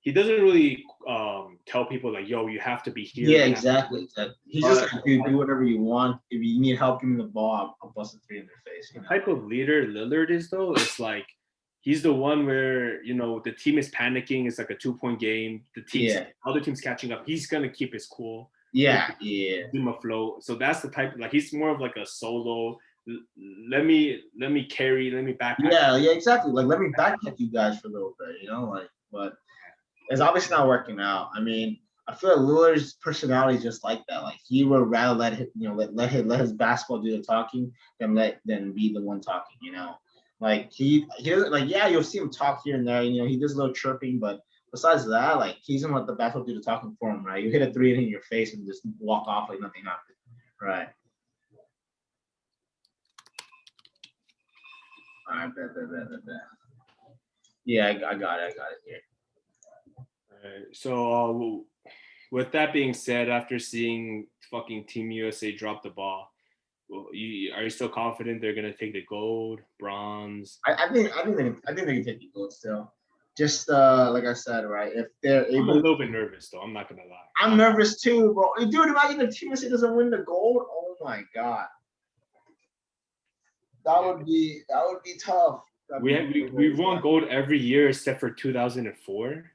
he doesn't really tell people like, yo, you have to be here. Yeah, exactly. He's just like, dude, do whatever you want. If you need help, give me the ball. I'll bust a three in their face. The type of leader Lillard is, though, it's like he's the one where, you know, the team is panicking. It's like a 2-point game. Other team's catching up. He's gonna keep his cool. Yeah. Keep him afloat. So that's the type. Like he's more of like a solo. Let me carry. Let me backpack. Yeah, exactly. Like let me backpack you guys for a little bit. You know, like but. It's obviously not working out. I mean, I feel like Lillard's personality is just like that. Like he would rather let his basketball do the talking than be the one talking. You know, like he doesn't like you'll see him talk here and there. You know, he does a little chirping, but besides that, like he's gonna let the basketball do the talking for him, right? You hit a three in your face and just walk off like nothing happened, right? All right, bet. Yeah, I got it here. So with that being said, after seeing fucking Team USA drop the ball, are you still confident they're gonna take the gold, bronze? I think they can take the gold still. Just like I said, right? If they're able, I'm a little bit nervous though. I'm not gonna lie. I'm nervous too, bro. Dude, imagine the Team USA doesn't win the gold. Oh my god, that would be tough. We've won gold every year except for 2004.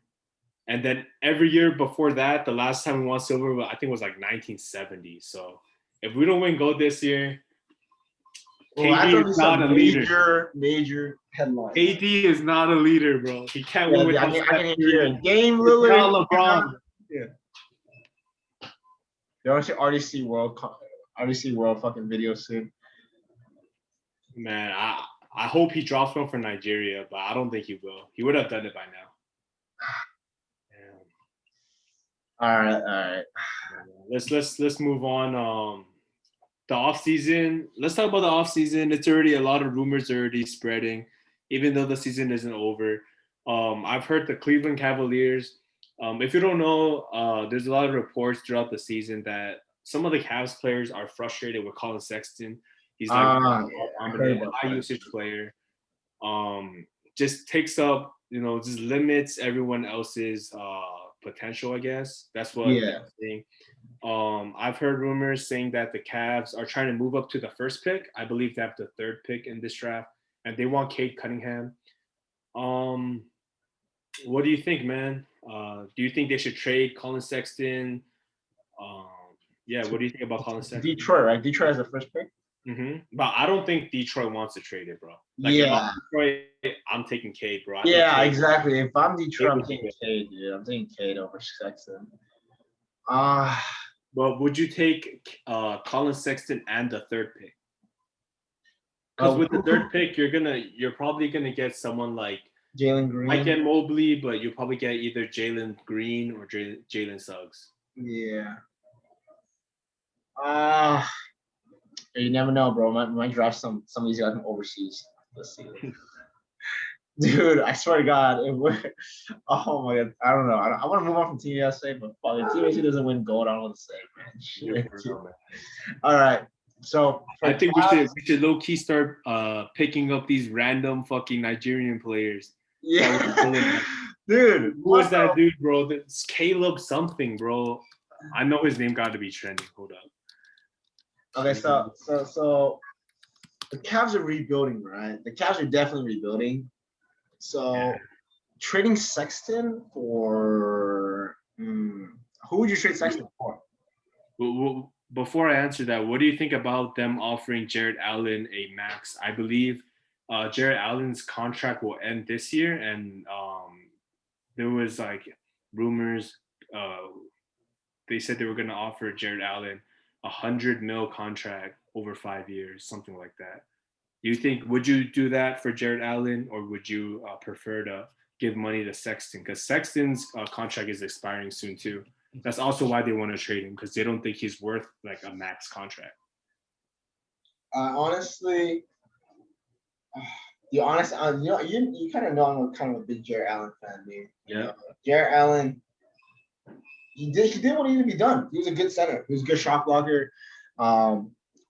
And then every year before that, the last time we won silver, I think it was like 1970. So if we don't win gold this year, KD is not a leader. Major headline. KD is not a leader, bro. He can't win with I can hear a game, Lillard. LeBron. Yeah. They already see world fucking video soon. Man, I hope he drops one for Nigeria, but I don't think he will. He would have done it by now. All right. Let's move on. The off season. Let's talk about the off season. It's already a lot of rumors already spreading, even though the season isn't over. I've heard the Cleveland Cavaliers. If you don't know, there's a lot of reports throughout the season that some of the Cavs players are frustrated with Colin Sexton. He's like a high usage player. Just takes up, just limits everyone else's potential, I guess. That's what I'm saying. I've heard rumors saying that the Cavs are trying to move up to the first pick. I believe they have the third pick in this draft, and they want Cade Cunningham. What do you think, man? Do you think they should trade Colin Sexton? What do you think about Colin Sexton? Detroit, right? Detroit has the first pick. Mm-hmm. But I don't think Detroit wants to trade it, bro. If I'm Detroit, I'm taking Cade, bro. Exactly. If I'm Detroit, I'm taking Cade, dude. I'm taking Cade over Sexton. But would you take Colin Sexton and the third pick? Because with the third pick, you're probably gonna get someone like Jalen Green. Might get Mobley, but you'll probably get either Jalen Green or Jalen Suggs. Yeah. You never know, bro. Might draft some of these guys from overseas. Let's see. Dude, I swear to God, oh my God, I don't know. I want to move on from Team USA, but if Team USA doesn't win gold, I don't want to say, man. Shit. All right, so I think we should low key start picking up these random fucking Nigerian players. Yeah, dude. Who was that dude, bro? That's Caleb something, bro. I know his name got to be trending. Hold up. Okay, so the Cavs are rebuilding, right? The Cavs are definitely rebuilding. So trading Sexton for who would you trade Sexton for? Well, before I answer that, what do you think about them offering Jarrett Allen a max? I believe Jarrett Allen's contract will end this year, and there was like rumors. They said they were going to offer Jarrett Allen $100 million contract over 5 years, something like that. Would you do that for Jarrett Allen, or would you prefer to give money to Sexton? Because Sexton's contract is expiring soon too. That's also why they want to trade him, because they don't think he's worth like a max contract. Honestly, you kind of know I'm kind of a big Jarrett Allen fan, dude. Yeah. Jarrett Allen, he did what needed to be done. He was a good center. He was a good shot blocker.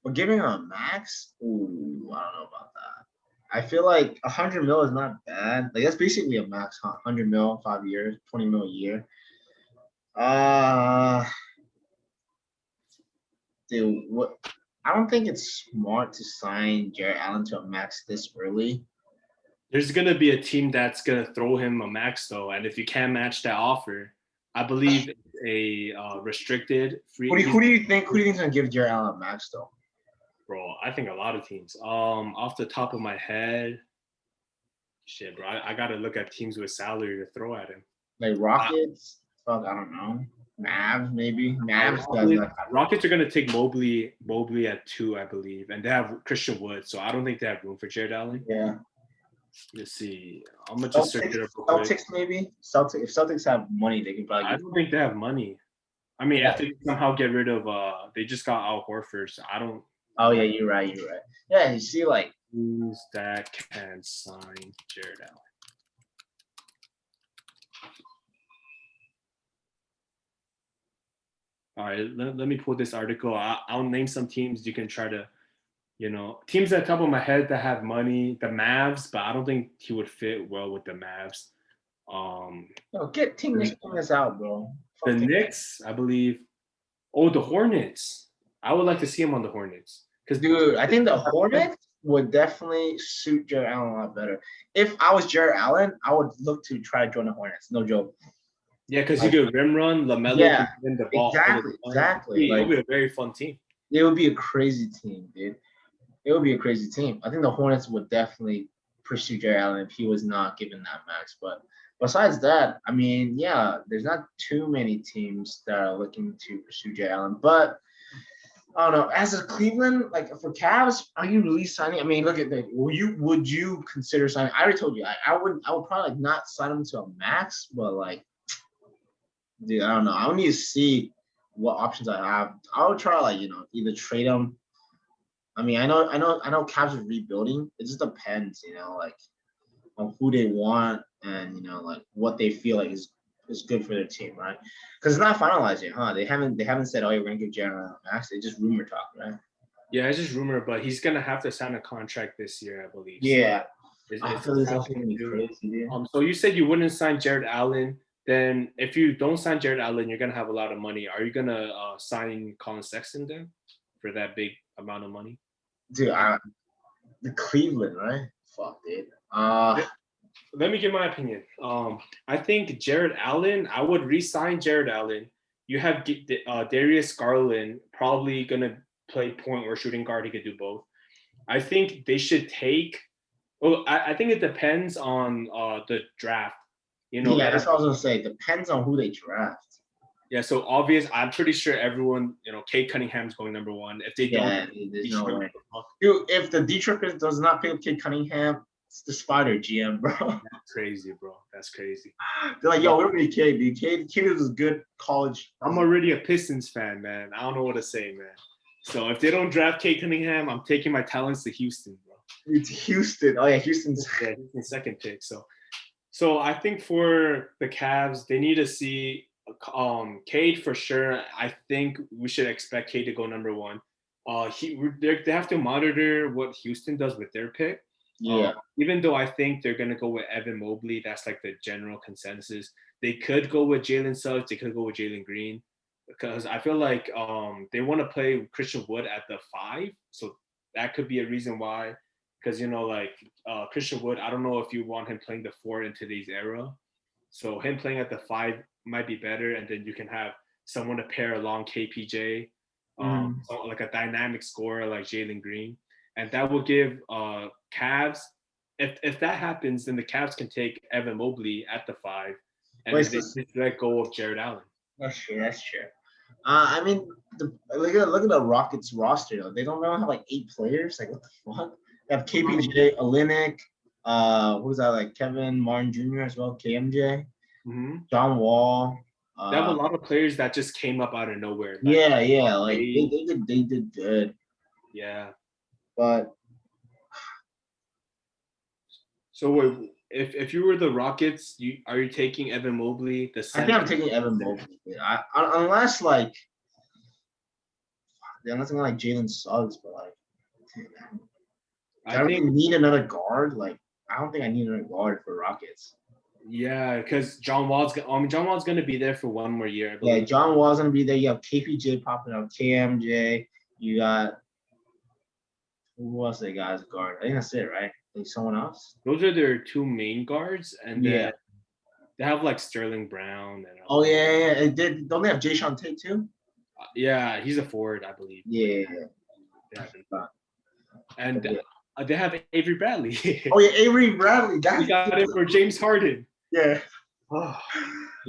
But giving him a max, ooh, I don't know about that. I feel like 100 mil is not bad. Like that's basically a max, huh? 100 mil, 5 years, 20 mil a year. Uh, dude, what? I don't think it's smart to sign Jared Allen to a max this early. There's gonna be a team that's gonna throw him a max though, and if you can't match that offer, I believe a restricted free. Who do you think? Who do you think's gonna give Jared Allen a max though? Bro, I think a lot of teams. Off the top of my head, shit, bro, I gotta look at teams with salary to throw at him. Like Rockets? Fuck, I don't know. Mavs maybe. Mavs does that. Rockets are gonna take Mobley at 2, I believe, and they have Christian Wood, so I don't think they have room for Jared Allen. Yeah. Let's see. I'm gonna just search it up real quick. Celtics maybe. If Celtics have money, they can probably. I don't think they have money. I mean, if they somehow get rid of, they just got Al Horford, so I don't. Oh yeah, you're right. Yeah, you see, like who's that can sign Jared Allen? All right, let me pull this article. I'll name some teams you can try to, teams at the top of my head that have money. The Mavs, but I don't think he would fit well with the Mavs. Get Team this out, bro. The Knicks, I believe. Oh, the Hornets. I would like to see him on the Hornets. Dude, I think the Hornets would definitely suit Jared Allen a lot better. If I was Jared Allen, I would look to try to join the Hornets. No joke. Yeah, because you could rim run, LaMelo can win the ball. Exactly. It would be a very fun team. It would be a crazy team, dude. It would be a crazy team. I think the Hornets would definitely pursue Jared Allen if he was not given that max. But besides that, I mean, yeah, there's not too many teams that are looking to pursue Jared Allen. But I don't know. As a Cleveland, like for Cavs, are you really signing? I mean, look at that. Would you consider signing? I already told you. I would probably not sign him to a max, but like, dude, I don't know. I would need to see what options I have. I would try either trade him. I mean, I know Cavs are rebuilding. It just depends, like on who they want and like what they feel like is good for their team, right? Because it's not finalized yet, huh? They haven't said, oh, we're gonna give Jared Allen a max. It's just rumor talk, right? Yeah, it's just rumor, but he's gonna have to sign a contract this year, I believe. Yeah. So you said you wouldn't sign Jared Allen. Then if you don't sign Jared Allen, you're gonna have a lot of money. Are you gonna sign Colin Sexton then for that big amount of money? Dude, the Cleveland, right? Fuck, dude. Let me give my opinion. I think Jared Allen, I would re-sign Jared Allen. You have Darius Garland probably gonna play point or shooting guard. He could do both. I think they should take. Well, I think it depends on the draft. Yeah, that's what I was gonna say. Depends on who they draft. Yeah, so obvious. I'm pretty sure everyone, Cade Cunningham's going number 1. If they don't, there's no way. Dude, if the Detroit does not pick up Cade Cunningham, it's the Spider GM, bro. That's crazy, bro. That's crazy. They're like, yo, we don't need Cade, dude. Cade is a good college. I'm already a Pistons fan, man. I don't know what to say, man. So if they don't draft Cade Cunningham, I'm taking my talents to Houston, bro. It's Houston. Oh yeah, Houston's second pick. So I think for the Cavs, they need to see Cade for sure. I think we should expect Cade to go number 1. They have to monitor what Houston does with their pick. Yeah. Even though I think they're gonna go with Evan Mobley, that's like the general consensus. They could go with Jalen Suggs. They could go with Jalen Green, because I feel like they want to play Christian Wood at the 5. So that could be a reason why. Because Christian Wood, I don't know if you want him playing the 4 in today's era. So him playing at the 5 might be better, and then you can have someone to pair along KPJ, like a dynamic scorer like Jalen Green, and that will give Cavs. If that happens, then the Cavs can take Evan Mobley at the 5, and they just let go of Jared Allen. That's true. I mean, look at the Rockets roster though. They don't have like 8 players. Like what the fuck? They have KPJ, Olynyk, who's that? Like Kevin Martin Jr. as well, KMJ, John Wall. They have a lot of players that just came up out of nowhere. Like, like they did good. Yeah. But so wait, if you were the Rockets, are you taking Evan Mobley? I think I'm taking Evan Mobley. Unless like unless I'm like Jalen Suggs, but like, do I I really think need another guard? Like, I don't think I need another guard for Rockets. yeah, because John Wall's gonna be there for one more year, I Yeah, believe. John Wall's gonna be there. You have KPJ popping up, KMJ. You got who else they got as a guard? I think that's it, right? Like someone else? Those are their two main guards, and Yeah. then they have like Sterling Brown and Oh yeah. It did. Don't they have Jay Sean Tate too? yeah, he's a forward, I believe. Yeah. They have him. But And yeah. they have Avery Bradley. Oh yeah, Avery Bradley. We got it for James Harden. Yeah. Oh,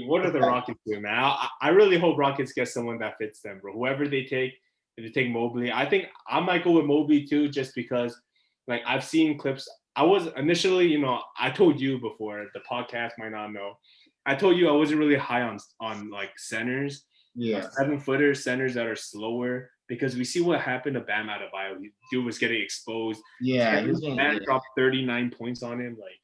what are the Rockets doing, man? I really hope Rockets get someone that fits them, bro. Whoever they take, if they take Mobley, I think I might go with Mobley too, just because, like, I've seen clips. I was initially, I told you before the podcast might not know. I told you I wasn't really high on like centers, Yeah. 7-footer centers that are slower because we see what happened to Bam Adebayo. Dude was getting exposed. Yeah. Man dropped 39 points on him, like.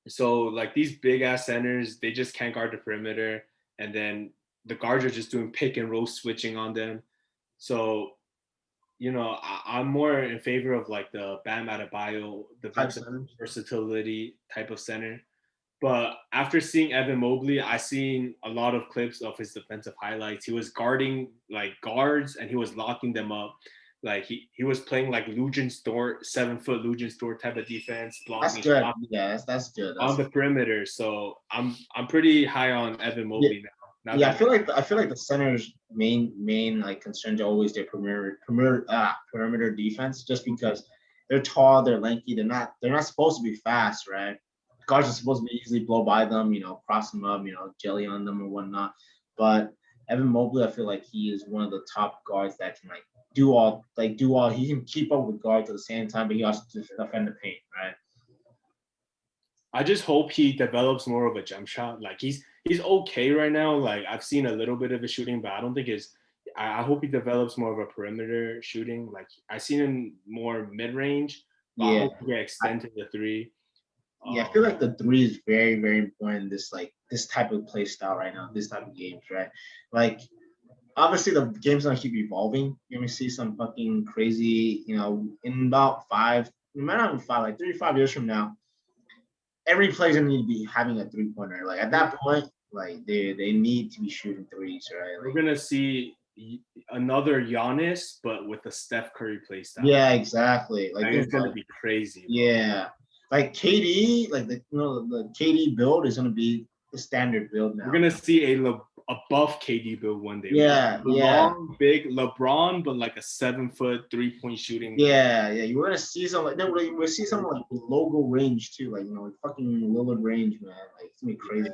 So like these big ass centers, they just can't guard the perimeter, and then the guards are just doing pick and roll switching on them. So, I'm more in favor of like the Bam Adebayo, defensive versatility type of center. But after seeing Evan Mobley, I seen a lot of clips of his defensive highlights. He was guarding like guards and he was locking them up. Like he was playing like Lugens Dort, 7-foot Lugens Dort type of defense, blocking. That's good. Yeah, that's good. On the perimeter. So I'm pretty high on Evan Mobley now. Yeah, I feel like the center's main like concerns are always their perimeter defense, just because they're tall, they're lanky, they're not supposed to be fast, right? Guards are supposed to be easily blow by them, cross them up, jelly on them or whatnot. But Evan Mobley, I feel like he is one of the top guards that can do all. He can keep up with guards at the same time, but he also can defend the paint, right? I just hope he develops more of a jump shot. Like he's okay right now. Like I've seen a little bit of his shooting, but I don't think I hope he develops more of a perimeter shooting. Like I seen him more mid range, but I hope he can extend to the three. Yeah, I feel like the three is very, very important in this type of play style right now, this type of games, right? Like, obviously the game's gonna keep evolving. You're gonna see some fucking crazy, in about 3 to 5 years from now, every player's gonna need to be having a 3-pointer. Like at that point, like they need to be shooting threes, right? We're gonna see another Giannis, but with a Steph Curry play style. Yeah, exactly. Like it's gonna be crazy. Bro. Yeah. Like KD, like the KD build is gonna be the standard build now. We're gonna see a buff KD build one day. Yeah, long, big LeBron, but like a 7-foot 3-point shooting. Yeah. You're gonna see some we'll see some like logo range too, like fucking Lillard range, man. Like it's gonna be crazy.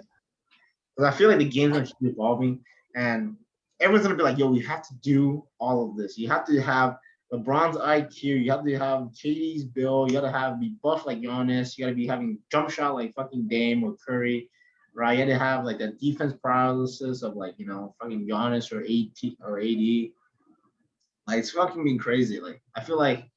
Because I feel like the game's gonna keep evolving, and everyone's gonna be like, "Yo, we have to do all of this. You have to have LeBron's IQ. You have to have KD's build. You gotta be buff like Giannis. You gotta be having jump shot like fucking Dame or Curry, right? You gotta have like the defense paralysis of fucking Giannis or AD. Like it's fucking being crazy. Like I feel like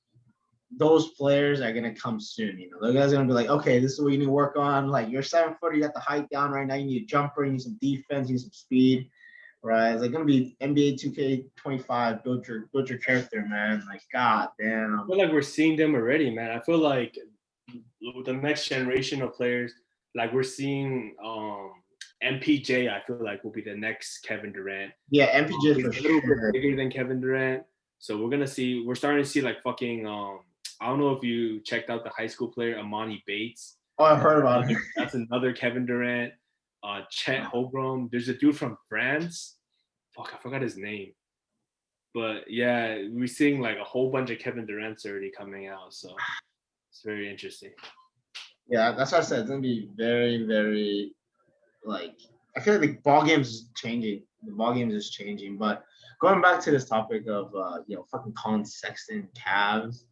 those players are gonna come soon. The guys are gonna be like, okay, this is what you need to work on. Like you're 7-footer, you got the height down right now. You need a jumper, you need some defense, you need some speed. Right, it's like gonna be NBA 2K25. Build your character, man. Like, god damn. I feel like we're seeing them already, man. I feel like the next generation of players, like we're seeing MPJ. I feel like will be the next Kevin Durant. Yeah, MPJ is for a little sure. bit bigger than Kevin Durant. So we're starting to see like fucking. I don't know if you checked out the high school player Amani Bates. Oh, I've heard about him. That's another Kevin Durant. Chet Holmgren. There's a dude from France. Fuck, I forgot his name. But yeah, we're seeing like a whole bunch of Kevin Durant's already coming out. So it's very interesting. Yeah, that's what I said. It's gonna be very, very I feel like the ball games is changing. The ball games is changing. But going back to this topic of fucking Colin Sexton, Cavs,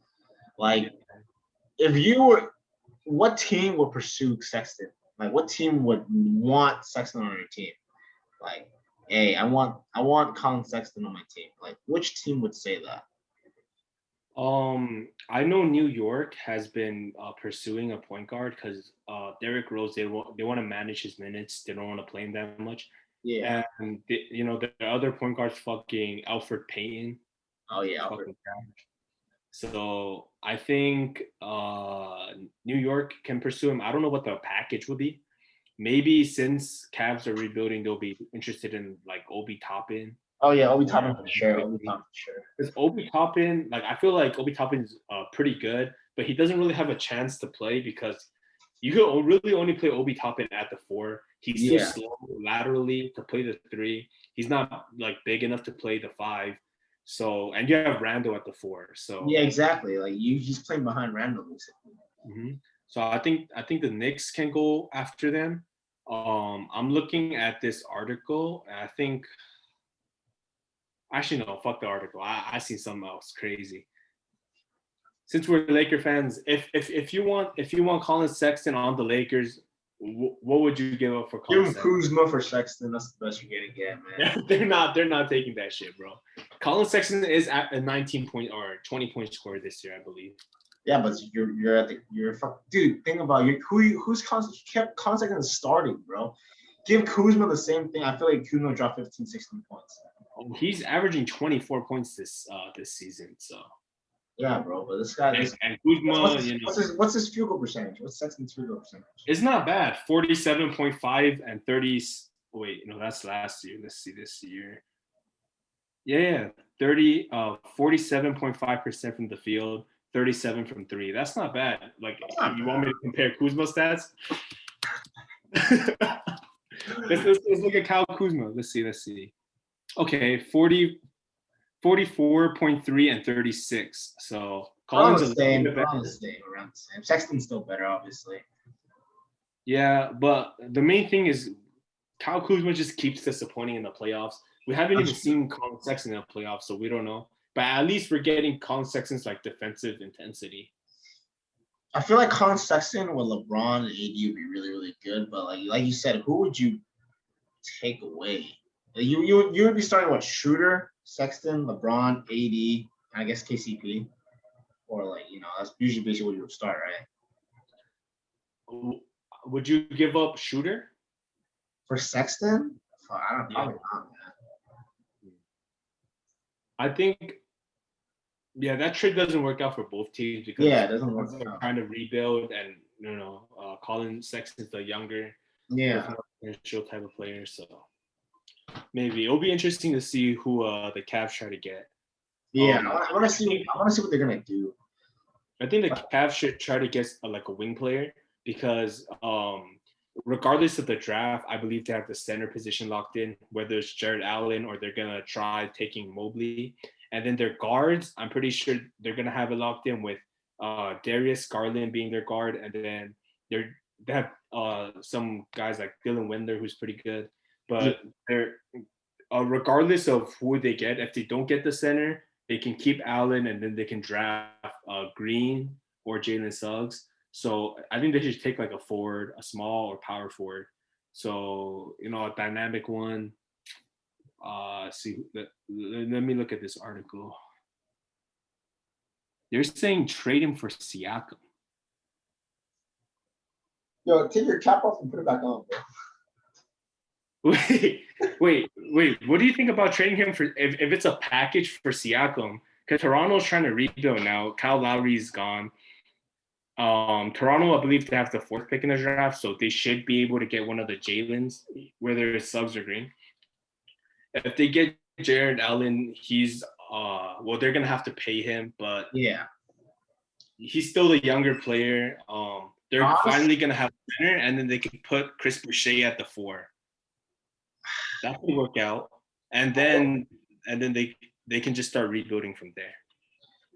like if you were, what team would pursue Sexton? Like, what team would want Sexton on your team? Like, hey, I want Colin Sexton on my team. Like, which team would say that? I know New York has been pursuing a point guard because Derrick Rose, they want to manage his minutes. They don't want to play him that much. Yeah. And the other point guard's fucking Elfrid Payton. Oh yeah, Fucking trash. So I think New York can pursue him. I don't know what the package would be. Maybe since Cavs are rebuilding, they'll be interested in like Obi Toppin. Oh yeah, Obi Toppin for sure. Obi Toppin for sure. Because Obi Toppin, like I feel like Obi Toppin's pretty good, but he doesn't really have a chance to play because you can really only play Obi Toppin at the 4. He's too slow laterally to play the 3. He's not like big enough to play the 5. So, and you have Randall at the 4. So yeah, exactly. Like he's playing behind Randall basically. Mm-hmm. So I think the Knicks can go after them. I'm looking at this article, and I think actually no, fuck the article. I see something else crazy. Since we're Laker fans, if you want Colin Sexton on the Lakers, what would you give up for Colin Sexton? Give him Kuzma for Sexton. That's the best you're gonna get, man. they're not taking that shit, bro. Colin Sexton is at a 19 point or 20 point score this year, I believe. Yeah, but you're dude. Think about who's Sexton starting, bro. Give Kuzma the same thing. I feel like Kuzma dropped 15, 16 points. Oh, he's averaging 24 points this season. So yeah, bro. But this guy and Kuzma, what's his field goal percentage? What's Sexton's field goal percentage? It's not bad. 47.5 and 30. Wait, no, that's last year. Let's see this year. Yeah, 47.5% from the field, 37 from 3. That's not bad. Like, you want me to compare Kuzma stats? let's look at Kyle Kuzma. Let's see. Okay, 44.3 and 36. So Collins is around the same. Sexton's still better, obviously. Yeah, but the main thing is Kyle Kuzma just keeps disappointing in the playoffs. We haven't even seen Colin Sexton in the playoffs, so we don't know. But at least we're getting Colin Sexton's like defensive intensity. I feel like Colin Sexton with LeBron and AD would be really, really good. But like you said, who would you take away? You would be starting with Schroeder, Sexton, LeBron, AD, and I guess KCP, or that's usually basically what you would start, right? Would you give up Schroeder for Sexton? I don't probably not, man. I think, that trade doesn't work out for both teams because it doesn't work. They're trying to rebuild, and Colin Sexton's the younger, potential type of player. So maybe it'll be interesting to see who the Cavs try to get. Yeah, I want to see what they're gonna do. I think the Cavs should try to get a wing player because regardless of the draft, I believe they have the center position locked in, whether it's Jared Allen or they're going to try taking Mobley. And then their guards, I'm pretty sure they're going to have it locked in with Darius Garland being their guard. And then they have some guys like Dylan Windler, who's pretty good. But they're regardless of who they get, if they don't get the center, they can keep Allen and then they can draft Green or Jalen Suggs. So I think they should take like a forward, a small or power forward. So, a dynamic one. Let me look at this article. They're saying trade him for Siakam. Yo, take your cap off and put it back on, bro. Wait. What do you think about trading him for if it's a package for Siakam? Because Toronto's trying to rebuild now. Kyle Lowry's gone. Toronto, I believe they have the 4th pick in the draft, so they should be able to get one of the Jalen's, whether it's Suggs or Green. If they get Jared Allen, he's they're gonna have to pay him, but he's still the younger player. They're finally gonna have a center, and then they can put Chris Boucher at the 4. That will work out, and then they can just start rebuilding from there.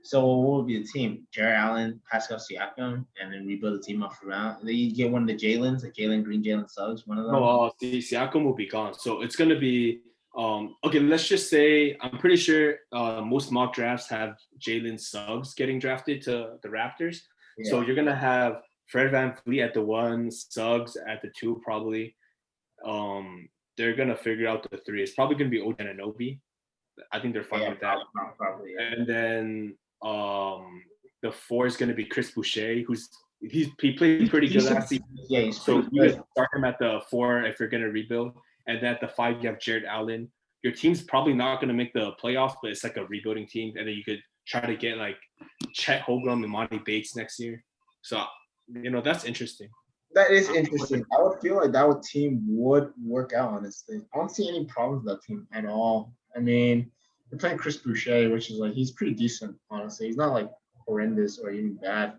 So what would be the team? Jared Allen, Pascal Siakam, and then rebuild the team off around. Then you get one of the Jalen's, like Jalen Green, Jalen Suggs, one of them. Siakam will be gone. So it's gonna be okay. Let's just say I'm pretty sure most mock drafts have Jalen Suggs getting drafted to the Raptors. Yeah. So you're gonna have Fred VanVleet at the 1, Suggs at the 2, probably. They're gonna figure out the 3. It's probably gonna be OG Anunoby. I think they're fine with that. Probably. Yeah. And then the 4 is going to be Chris Boucher, he played pretty good last season. Yeah, so you can start him at the 4 if you're going to rebuild. And then at the 5, you have Jared Allen. your team's probably not going to make the playoffs, but it's like a rebuilding team, and then you could try to get like Chet Holmgren and Monty Bates next year. So that's interesting. That is interesting. I would feel like that team would work out, honestly. I don't see any problems with that team at all. I mean, they're playing Chris Boucher, which is like, he's pretty decent, honestly. He's not like horrendous or even bad.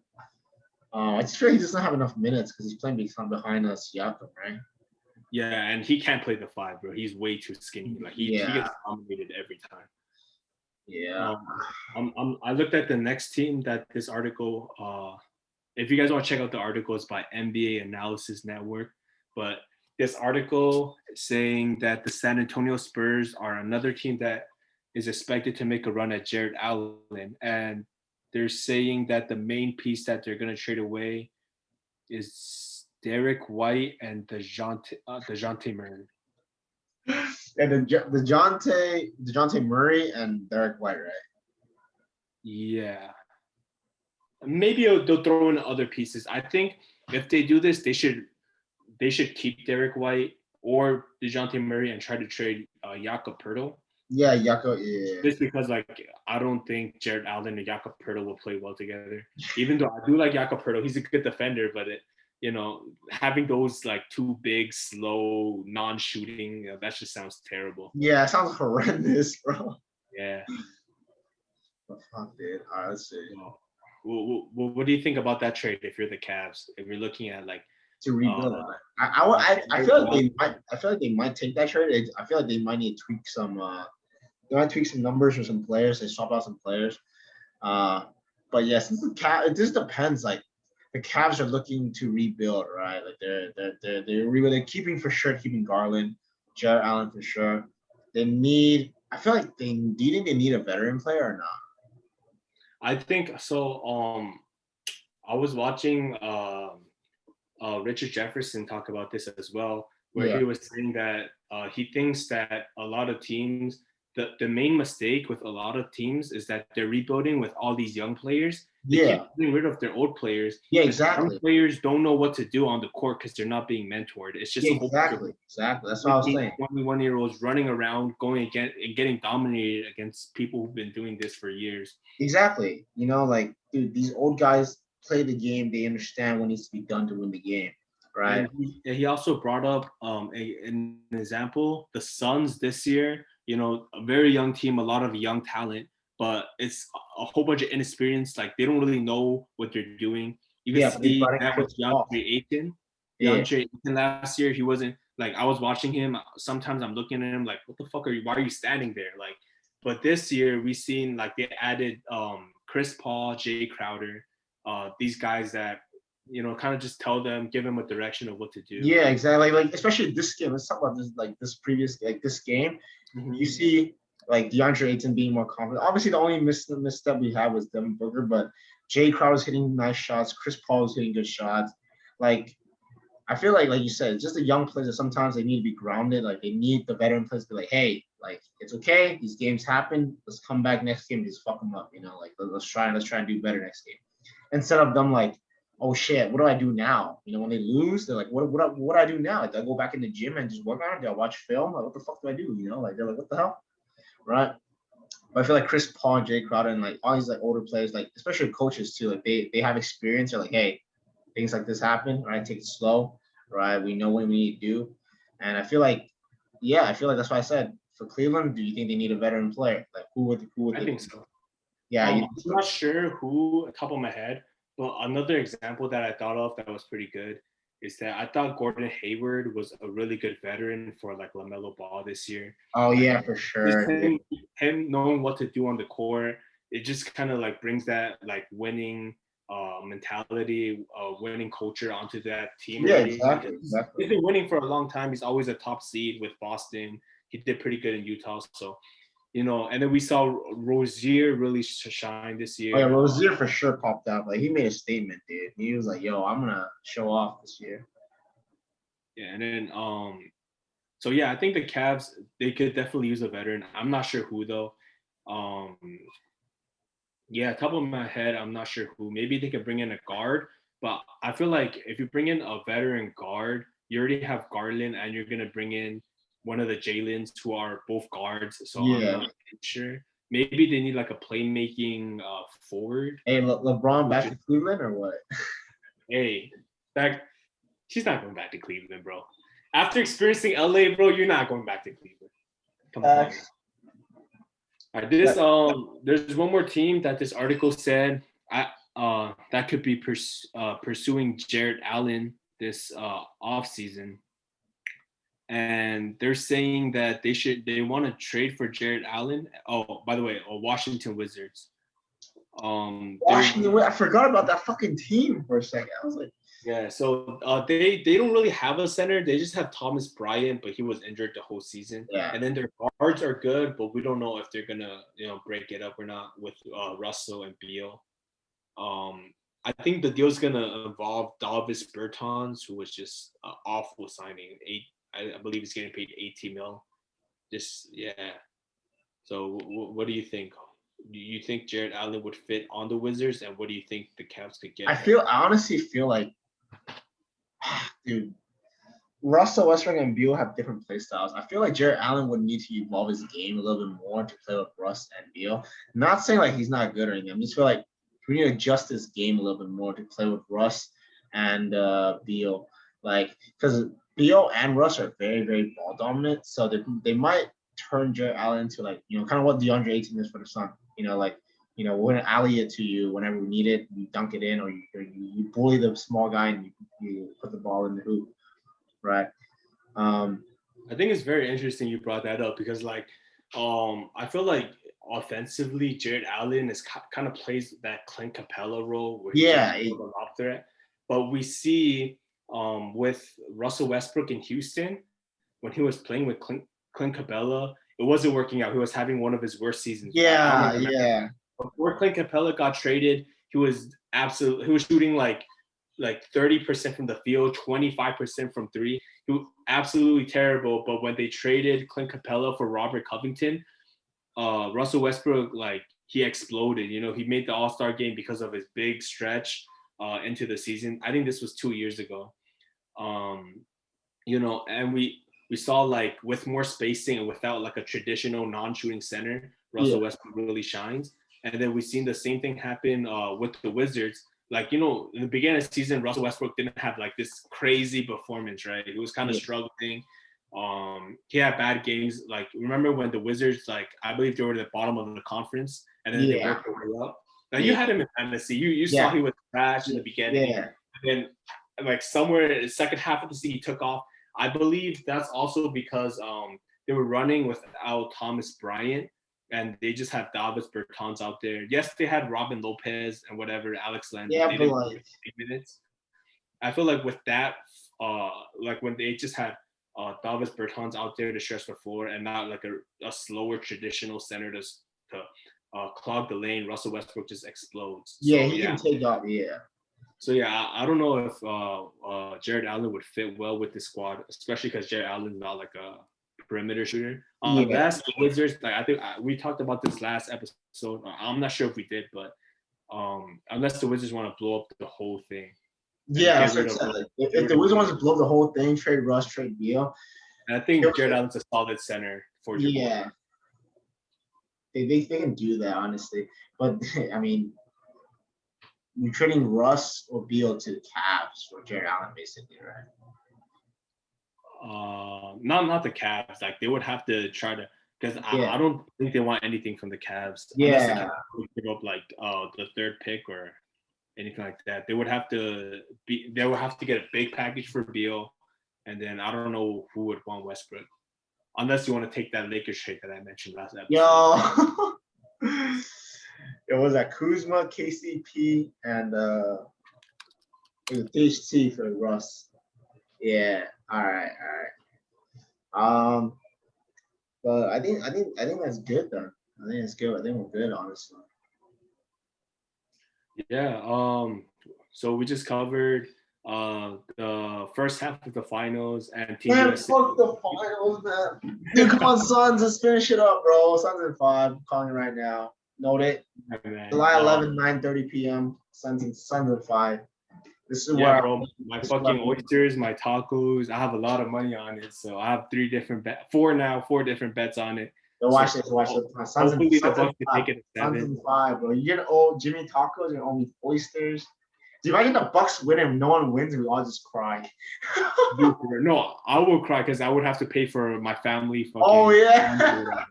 I just feel like he doesn't have enough minutes because he's playing behind us, Siakam, right? Yeah, and he can't play the 5, bro. He's way too skinny. Like he gets dominated every time. Yeah. I looked at the next team that this article. If you guys want to check out the article, it's by NBA Analysis Network. But this article is saying that the San Antonio Spurs are another team that is expected to make a run at Jarrett Allen, and they're saying that the main piece that they're going to trade away is Derek White and DeJounte Murray. And DeJounte Murray and Derek White, right? Yeah. Maybe they'll throw in other pieces. I think if they do this, they should keep Derek White or DeJounte Murray and try to trade Jakob Poeltl. Yeah, Jakob. Yeah. Just because I don't think Jarrett Allen and Jakob Poeltl will play well together. Even though I do like Jakob Poeltl, he's a good defender, but having those two big, slow, non-shooting, that just sounds terrible. Yeah, it sounds horrendous, bro. Yeah. But fuck, dude. All right, let's see. What do you think about that trade if you're the Cavs? If you're looking at to rebuild, I feel like they might take that trade. I feel like they might need to tweak some. They might tweak some numbers or some players. They swap out some players. But yes, it just depends. Like the Cavs are looking to rebuild, right? Like they're keeping Garland, Jarrett Allen for sure. They need. I feel like do you think they need a veteran player or not? I think so. I was watching Richard Jefferson talk about this as well, where he was saying that he thinks that a lot of teams, the main mistake with a lot of teams is that they're rebuilding with all these young players. They keep getting rid of their old players. Yeah, exactly. Young players don't know what to do on the court because they're not being mentored. It's just exactly. That's what I was saying. 21-year-olds running around, going again and getting dominated against people who've been doing this for years. Exactly. Dude, these old guys play the game. They understand what needs to be done to win the game, right? And he also brought up an example. The Suns this year, a very young team, a lot of young talent, but it's a whole bunch of inexperience. Like they don't really know what they're doing. You can see that with DeAndre Ayton. DeAndre Ayton last year, he wasn't I was watching him. Sometimes I'm looking at him like, what the fuck why are you standing there? But this year we've seen they added Chris Paul, Jay Crowder, these guys that kind of just give them a direction of what to do. Yeah, exactly. Especially this game. Let's talk about this this game. Mm-hmm. You see DeAndre Ayton being more confident. Obviously, the only misstep we had was Devin Booker, but Jay Crowder was hitting nice shots. Chris Paul was hitting good shots. I feel like you said, just the young players that sometimes they need to be grounded. They need the veteran players to be hey, it's okay. These games happen. Let's come back next game and just fuck them up. Let's try and do better next game. Instead of them oh shit, what do I do now? When they lose, they're what do I do now? Do I go back in the gym and just work on it? Do I watch film? What the fuck do I do? They're what the hell? Right? But I feel like Chris Paul, Jay Crowder, and all these older players, especially coaches too, they have experience. They're hey, things like this happen, right? Take it slow, right? We know what we need to do. And I feel like that's why I said for Cleveland, do you think they need a veteran player? Who would I think so. Yeah, I'm not sure who, top of my head, but another example that I thought of that was pretty good is that I thought Gordon Hayward was a really good veteran for LaMelo Ball this year. Oh yeah, for sure. Him knowing what to do on the court, it just kind of brings that winning mentality, winning culture onto that team. Yeah, exactly. He's been winning for a long time. He's always a top seed with Boston. He did pretty good in Utah, so. And then we saw Rozier really shine this year. Oh, yeah, Rozier for sure popped out. He made a statement, dude. He was yo, I'm gonna show off this year. Yeah, and then so yeah, I think the Cavs, they could definitely use a veteran. I'm not sure who though. Yeah, top of my head, I'm not sure who. Maybe they could bring in a guard, but I feel like if you bring in a veteran guard, you already have Garland, and you're gonna bring in one of the Jalen's who are both guards. So Yeah. I'm not sure. Maybe they need like a playmaking forward. Hey, LeBron back to Cleveland or what? Hey, she's not going back to Cleveland, bro. After experiencing LA, bro, you're not going back to Cleveland. Come on. All right, there's one more team that this article said that could be pursuing Jarrett Allen this offseason. And they're saying that they want to trade for Jarrett Allen. Oh, by the way, Washington Wizards. Washington, I forgot about that fucking team for a second. I was like, yeah, so they don't really have a center. They just have Thomas Bryant, but he was injured the whole season. Yeah. And then their guards are good, but we don't know if they're gonna break it up or not with Russell and Beal. I think the deal's gonna involve Davis Bertans, who was just awful signing. I believe he's getting paid $18 million. So what do you think? Do you think Jarrett Allen would fit on the Wizards, and what do you think the Cavs could get? I honestly feel like, dude, Russell Westbrook and Beal have different play styles. I feel like Jarrett Allen would need to evolve his game a little bit more to play with Russ and Beal. Not saying like he's not good or anything. I just feel like we need to adjust his game a little bit more to play with Russ and Beal. Like, because Beal and Russ are very, very ball dominant, so they might turn Jarrett Allen into like, kind of what DeAndre Ayton is for the Sun. We're gonna alley it to you whenever we need it. You dunk it in, or you bully the small guy and you put the ball in the hoop, right? I think it's very interesting you brought that up because I feel like offensively Jarrett Allen is kind of plays that Clint Capella role where he's a lob threat, but we see with Russell Westbrook in Houston when he was playing with Clint Capella. It wasn't working out. He was having one of his worst seasons. Yeah. Before Clint Capella got traded, he was shooting like 30% from the field, 25% from three. He was absolutely terrible. But when they traded Clint Capella for Robert Covington, Russell Westbrook, he exploded. He made the All-Star game because of his big stretch into the season. I think this was 2 years ago. And we saw with more spacing and without a traditional non-shooting center, Russell Westbrook really shines. And then we've seen the same thing happen with the Wizards. In the beginning of the season, Russell Westbrook didn't have this crazy performance, right? He was kind of struggling. He had bad games. Remember when the Wizards, I believe they were at the bottom of the conference, and then they worked their way up. Now you had him in fantasy. You saw he was trash in the beginning. Yeah. And then somewhere in the second half of the season, he took off. I believe that's also because they were running without Thomas Bryant, and they just have Davis Bertans out there. Yes, they had Robin Lopez and whatever, Alex Len. Yeah, they didn't 8 minutes. I feel like with that, when they just had Davis Bertans out there to stretch the floor and not a slower traditional center to clog the lane, Russell Westbrook just explodes. Yeah, he can take off. Yeah. So I don't know if Jarrett Allen would fit well with this squad, especially because Jarrett Allen's not a perimeter shooter. Unless the Wizards, I think we talked about this last episode. I'm not sure if we did, but unless the Wizards want to blow up the whole thing. Yeah, if the Wizards want to blow up the whole thing, trade Russ, trade Beal. And I think Jarrett Allen's a solid center for you. Yeah. They can do that, honestly. But, I mean, you're trading Russ or Beal to the Cavs for Jarrett Allen, basically, right? Not the Cavs. They would have to try to, because I don't think they want anything from the Cavs. Yeah. Unless the Cavs would give up the third pick or anything like that. They would have to get a big package for Beal, and then I don't know who would want Westbrook, unless you want to take that Lakers trade that I mentioned last episode. Yo. It was Kuzma, KCP, and HT for Russ. Yeah. All right. But I think that's good though. I think it's good. I think we're good, honestly. Yeah. So we just covered the first half of the finals and Team USA. Fuck the finals, man. Dude, come on, Suns, let's finish it up, bro. Suns in 5. I'm calling it right now. Note it. July 11, 9:30 p.m. Suns in 5. This is where bro. My fucking oysters, my tacos. I have a lot of money on it, so I have 4 different bets on it. So watch this. Hopefully the Bucks can take it at 7. Suns and 5, bro. You get old Jimmy tacos and owe me oysters. Do you imagine the Bucks win and no one wins and we all just cry? No, I will cry because I would have to pay for my family. Oh yeah.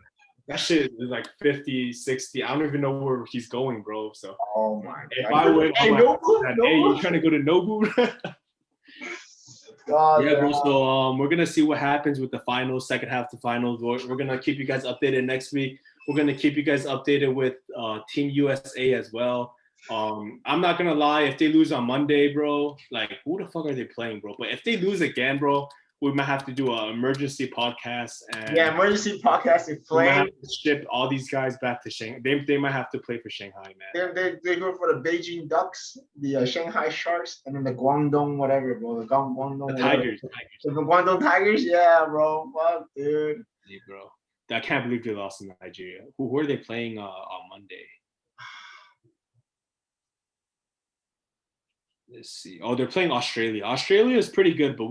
That shit is like 50, 60. I don't even know where he's going, bro. So oh my god. If I win, hey, you trying to go to Nobu? God, yeah, bro. So we're gonna see what happens with the finals, second half to finals. We're gonna keep you guys updated next week. We're gonna keep you guys updated with Team USA as well. I'm not gonna lie, if they lose on Monday, bro, like who the fuck are they playing, bro? But if they lose again, bro, we might have to do an emergency podcast. And emergency podcast. They play. We might have to ship all these guys back to Shanghai. They might have to play for Shanghai, man. They're going for the Beijing Ducks, the Shanghai Sharks, and then the Guangdong whatever, bro. The Guangdong Tigers. The Guangdong Tigers, yeah, bro. Fuck, dude. Yeah, bro. I can't believe they lost in Nigeria. Who are they playing on Monday? Let's see. Oh, they're playing Australia. Australia is pretty good, but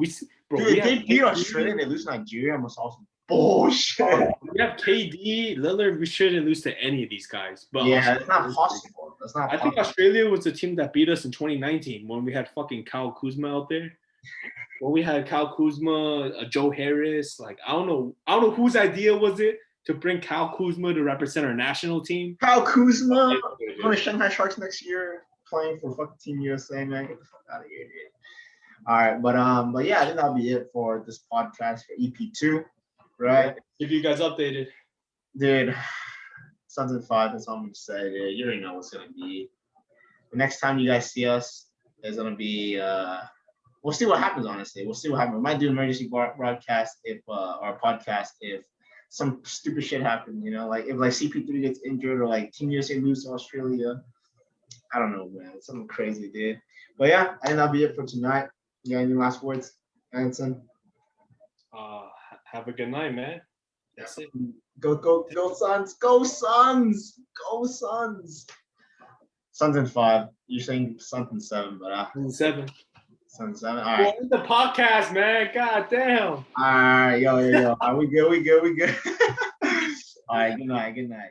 they beat Australia. They lose Nigeria. Almost awesome. Bullshit. We have KD, Lillard. We shouldn't lose to any of these guys. But yeah, it's not possible. That's not. I think Australia was the team that beat us in 2019 when we had fucking Kyle Kuzma out there. When we had Kyle Kuzma, Joe Harris. Like I don't know whose idea was it to bring Kyle Kuzma to represent our national team. Kyle Kuzma going to Shanghai Sharks next year. Playing for fucking Team USA, man. Get the fuck out of here, dude. All right, but yeah, I think that'll be it for this podcast for EP2, right? Keep you guys updated, dude. Suns and 5. That's all I'm gonna say, dude. You already know what's gonna be. The next time you guys see us is gonna be. We'll see what happens. Honestly, we'll see what happens. We might do an emergency broadcast if our podcast if some stupid shit happens. You know, like if like CP3 gets injured or like Team USA lose to Australia. I don't know, man. It's something crazy, dude. But yeah, I think that'll be it for tonight. You got any last words, Anson? Have a good night, man. That's it. Go Suns! Go Suns! Go Suns! Suns and 5. You're saying Suns and 7, but 7. Suns 7. All right. Well, the podcast, man. God damn. All right, yo. All right, we good. All right, good night.